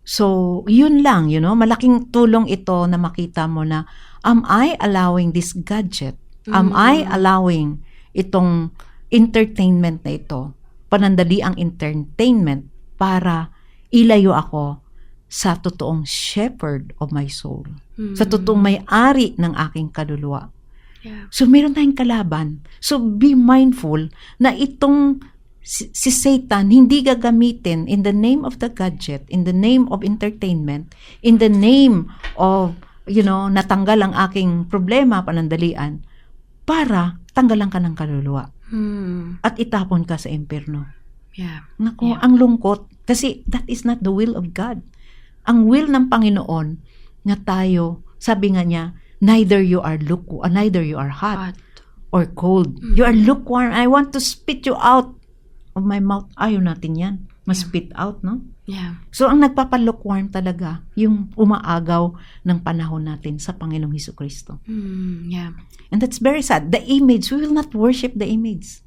So, yun lang, you know, malaking tulong ito na makita mo na, am I allowing this gadget? Am I allowing itong entertainment na ito, panandali ang entertainment para ilayo ako sa totoong shepherd of my soul, sa totoong may-ari ng aking kaluluwa. Yeah. So, meron tayong kalaban. So, be mindful na itong si Satan hindi gagamitin in the name of the gadget, in the name of entertainment, in the name of, you know, natanggal ang aking problema, panandalian, para tanggalan ka ng kaluluwa. At itapon ka sa impyerno. Yeah. Naku, ang lungkot. Kasi that is not the will of God. Ang will ng Panginoon na tayo, sabi nga niya, neither you are hot or cold. You are lukewarm. I want to spit you out of my mouth. Ayaw natin yan. Spit out, no? Yeah. So, ang nagpapalukewarm talaga, yung umaagaw ng panahon natin sa Panginoong Hesukristo. Yeah. And that's very sad. The image, we will not worship the image.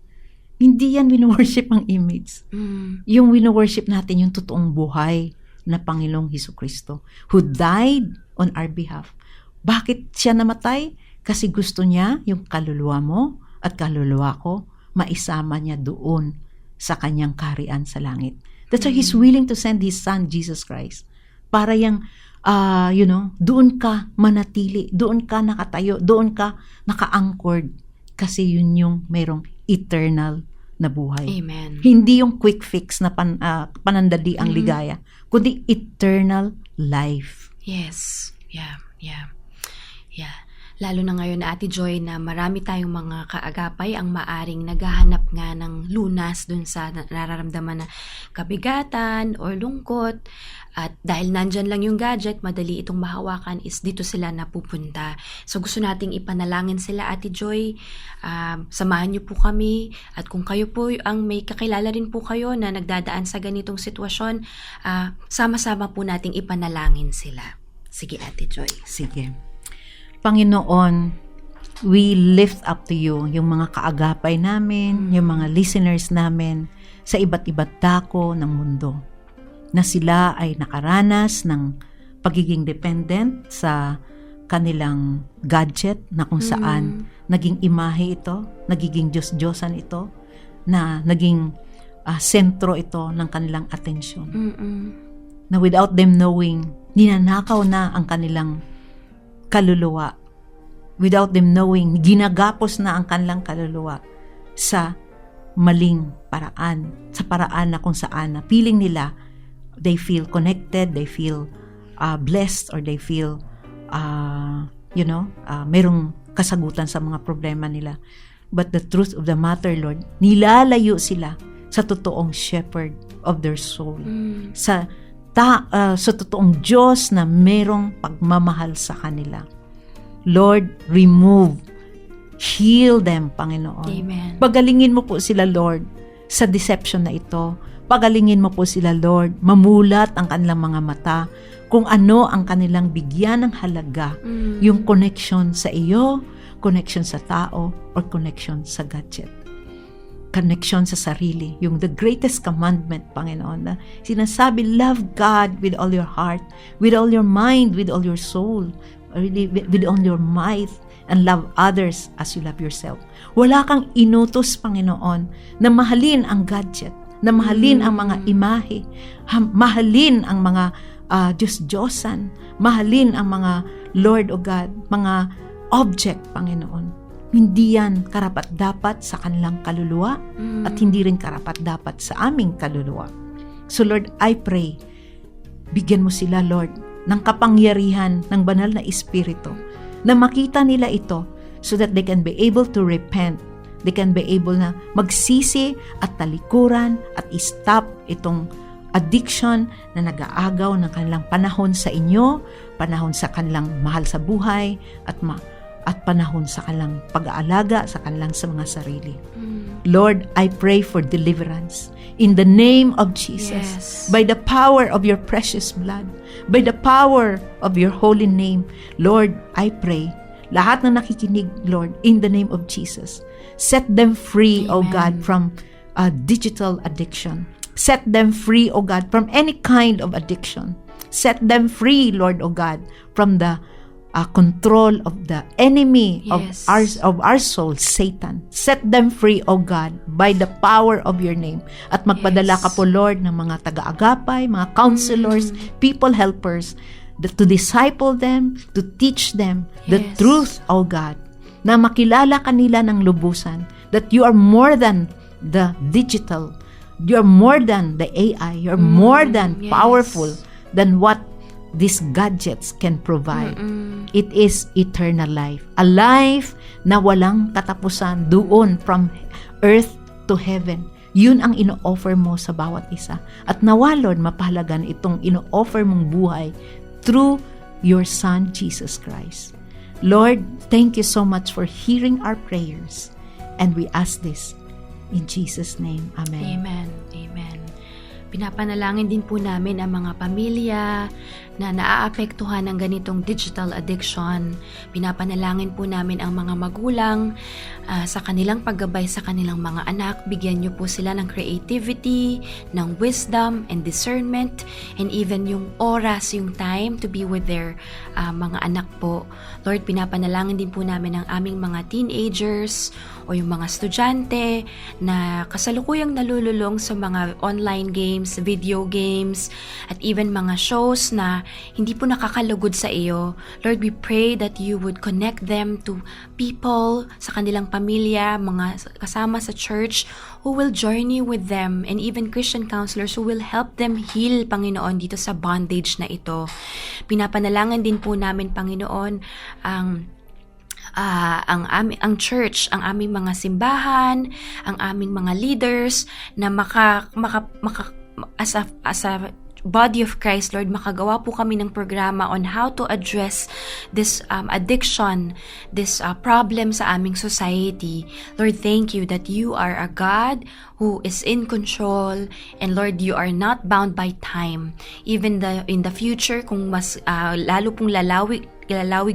Hindi yan wino-worship ang image. Yung wino-worship natin yung totoong buhay na Panginoong Hesukristo who died on our behalf. Bakit siya namatay? Kasi gusto niya yung kaluluwa mo at kaluluwa ko maisama niya doon sa kanyang kaharian sa langit. That's why He's willing to send His Son, Jesus Christ, para yung, you know, doon ka manatili, doon ka nakatayo, doon ka naka-anchored, kasi yun yung mayroong eternal na buhay. Amen. Hindi yung quick fix na panandali ang ligaya, kundi eternal life. Yes. Yeah. Lalo na ngayon, Ate Joy, na marami tayong mga kaagapay ang maaring naghahanap nga ng lunas dun sa nararamdaman na kabigatan or lungkot. At dahil nandyan lang yung gadget, madali itong mahawakan, is dito sila napupunta. So gusto nating ipanalangin sila, Ate Joy. Samahan niyo po kami. At kung kayo po ang may kakilala rin po kayo na nagdadaan sa ganitong sitwasyon, sama-sama po nating ipanalangin sila. Sige, Ate Joy. Sige. Panginoon, we lift up to you yung mga kaagapay namin, yung mga listeners namin sa iba't iba't dako ng mundo, na sila ay nakaranas ng pagiging dependent sa kanilang gadget, na kung saan naging imahe ito, nagiging Diyos-Diyosan ito, na naging sentro ito ng kanilang atensyon. Na without them knowing, ninanakaw na ang kanilang kaluluwa. Without them knowing, ginagapos na ang kanilang kaluluwa sa maling paraan, sa paraan na kung saan na feeling nila they feel connected, they feel blessed, or they feel merong kasagutan sa mga problema nila. But the truth of the matter, Lord, nilalayo sila sa totoong shepherd of their soul, sa totoong Diyos na merong pagmamahal sa kanila. Lord, remove, heal them, Panginoon. Amen. Pagalingin mo po sila, Lord, sa deception na ito. Pagalingin mo po sila, Lord, mamulat ang kanilang mga mata kung ano ang kanilang bigyan ng halaga, yung connection sa iyo, connection sa tao, or connection sa gadget. Connection sa sarili, yung the greatest commandment, Panginoon, na sinasabi, love God with all your heart, with all your mind, with all your soul, with all your might, and love others as you love yourself. Wala kang inutos, Panginoon, na mahalin ang gadget, na mahalin ang mga imahe, mahalin ang mga Diyos-Diyosan, mahalin ang mga Lord o God, mga object, Panginoon. Hindi yan karapat-dapat sa kanilang kaluluwa at hindi rin karapat-dapat sa aming kaluluwa. So Lord, I pray, bigyan mo sila, Lord, ng kapangyarihan ng banal na Espiritu na makita nila ito so that they can be able to repent. They can be able na magsisi at talikuran at stop itong addiction na nag-aagaw ng kanilang panahon sa inyo, panahon sa kanilang mahal sa buhay, at panahon sa kanilang pag-aalaga sa kanilang sa mga sarili. Lord, I pray for deliverance in the name of Jesus. Yes. By the power of your precious blood, by the power of your holy name, Lord, I pray, lahat na nakikinig, Lord, in the name of Jesus, set them free, O God, from digital addiction. Set them free, O God, from any kind of addiction. Set them free, Lord, O God, from the control of the enemy of our soul, Satan. Set them free, O God, by the power of your name. At magpadala ka po, Lord, ng mga taga-agapay, mga counselors, people helpers, to disciple them, to teach them the truth, O God, na makilala kanila ng lubusan, that you are more than the digital, you are more than the AI, you are more than powerful than what these gadgets can provide. It is eternal life. A life na walang katapusan doon from earth to heaven. Yun ang ino-offer mo sa bawat isa. At nawa, Lord, mapahalagan itong ino-offer mong buhay through your Son, Jesus Christ. Lord, thank you so much for hearing our prayers. And we ask this in Jesus' name. Amen. Amen. Amen. Pinapanalangin din po namin ang mga pamilya na naaapektuhan ng ganitong digital addiction. Pinapanalangin po namin ang mga magulang sa kanilang paggabay sa kanilang mga anak. Bigyan niyo po sila ng creativity, ng wisdom and discernment, and even yung oras, yung time to be with their mga anak po. Lord, pinapanalangin din po namin ang aming mga teenagers o yung mga estudyante na kasalukuyang nalululong sa mga online games, video games, at even mga shows na hindi po nakakalugod sa iyo. Lord, we pray that you would connect them to people sa kanilang pamilya, mga kasama sa church who will journey with them, and even Christian counselors who will help them heal, Panginoon, dito sa bondage na ito. Pinapanalangin din po namin, Panginoon, ang church, ang aming mga simbahan, ang aming mga leaders na as a body of Christ, Lord, makagawa po kami ng programa on how to address this addiction, this problem sa aming society. Lord, thank you that you are a God who is in control, and Lord, you are not bound by time. Even in the future, kung mas lalo pong lalawig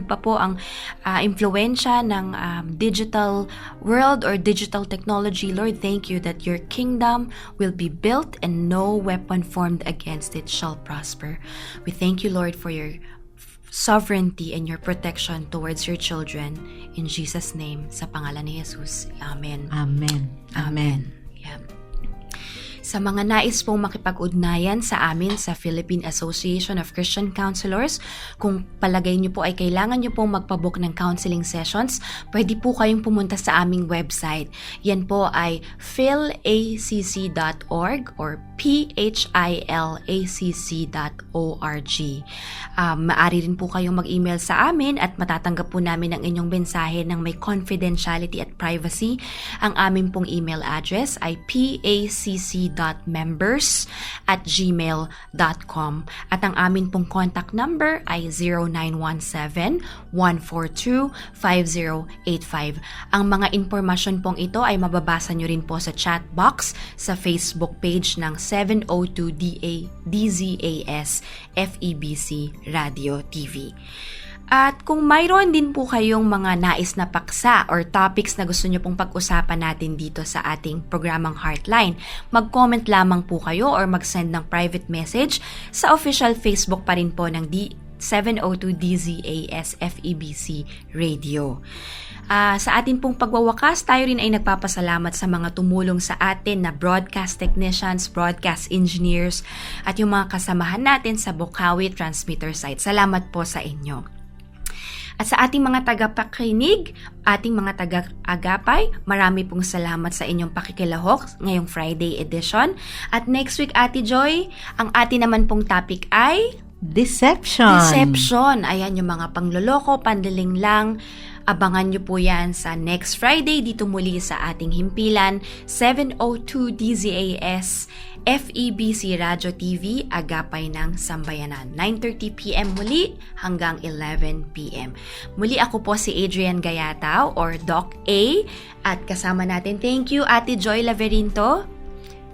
pa po ang impluensya ng digital world or digital technology, Lord, thank you that your kingdom will be built and no weapon formed against it shall prosper. We thank you, Lord, for your sovereignty and your protection towards your children. In Jesus' name, sa pangalan ni Jesus. Amen. Amen. Amen. Yeah. Sa mga nais pong makipag-ugnayan sa amin sa Philippine Association of Christian Counselors, kung palagay niyo po ay kailangan niyo pong magpabook ng counseling sessions, pwede po kayong pumunta sa aming website. Yan po ay philacc.org or philacc.org. Maaari rin po kayong mag-email sa amin at matatanggap po namin ang inyong mensahe ng may confidentiality at privacy. Ang aming pong email address ay pacc.members@gmail.com at ang amin pong contact number ay 0917-142-5085. Ang mga impormasyon pong ito ay mababasa nyo rin po sa chat box sa Facebook page ng 702 DZAS FEBC Radio TV. At kung mayroon din po kayong mga nais na paksa or topics na gusto nyo pong pag-usapan natin dito sa ating programang Heartline, mag-comment lamang po kayo or mag-send ng private message sa official Facebook pa rin po ng 702 DZAS FEBC Radio. Sa atin pong pagwawakas, tayo rin ay nagpapasalamat sa mga tumulong sa atin na broadcast technicians, broadcast engineers, at yung mga kasamahan natin sa Bokawi Transmitter site. Salamat po sa inyo. At sa ating mga tagapakinig, ating mga taga-agapay, marami pong salamat sa inyong pakikilahok ngayong Friday edition. At next week, Ate Joy, ang atin naman pong topic ay Deception. Ayan, yung mga pangloloko, panliling lang. Abangan nyo po yan sa next Friday dito muli sa ating himpilan 702 DZAS FEBC Radio TV, Agapay ng Sambayanan. 9:30 p.m. muli hanggang 11 p.m. Muli ako po si Adrian Gayatao or Doc A, at kasama natin, thank you, Ate Joy Laverinto.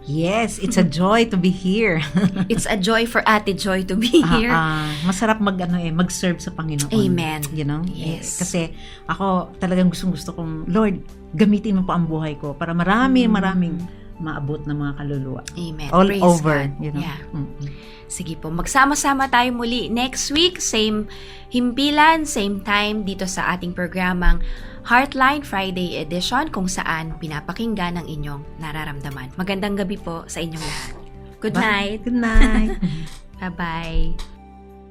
Yes, it's a joy to be here. It's a joy for Ate Joy to be here. Masarap mag-serve sa Panginoon. Amen. You know? Yes. Kasi ako talagang gusto kong, Lord, gamitin mo po ang buhay ko para maraming maabot na mga kaluluwa. Amen. All Praise over. God. You know? Yeah. Sige po, magsama-sama tayo muli next week, same himpilan, same time dito sa ating programang Heartline Friday Edition, kung saan pinapakinggan ang inyong nararamdaman. Magandang gabi po sa inyong lahat. Good night. Good night. Bye-bye.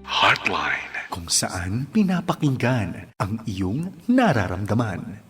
Heartline, kung saan pinapakinggan ang iyong nararamdaman.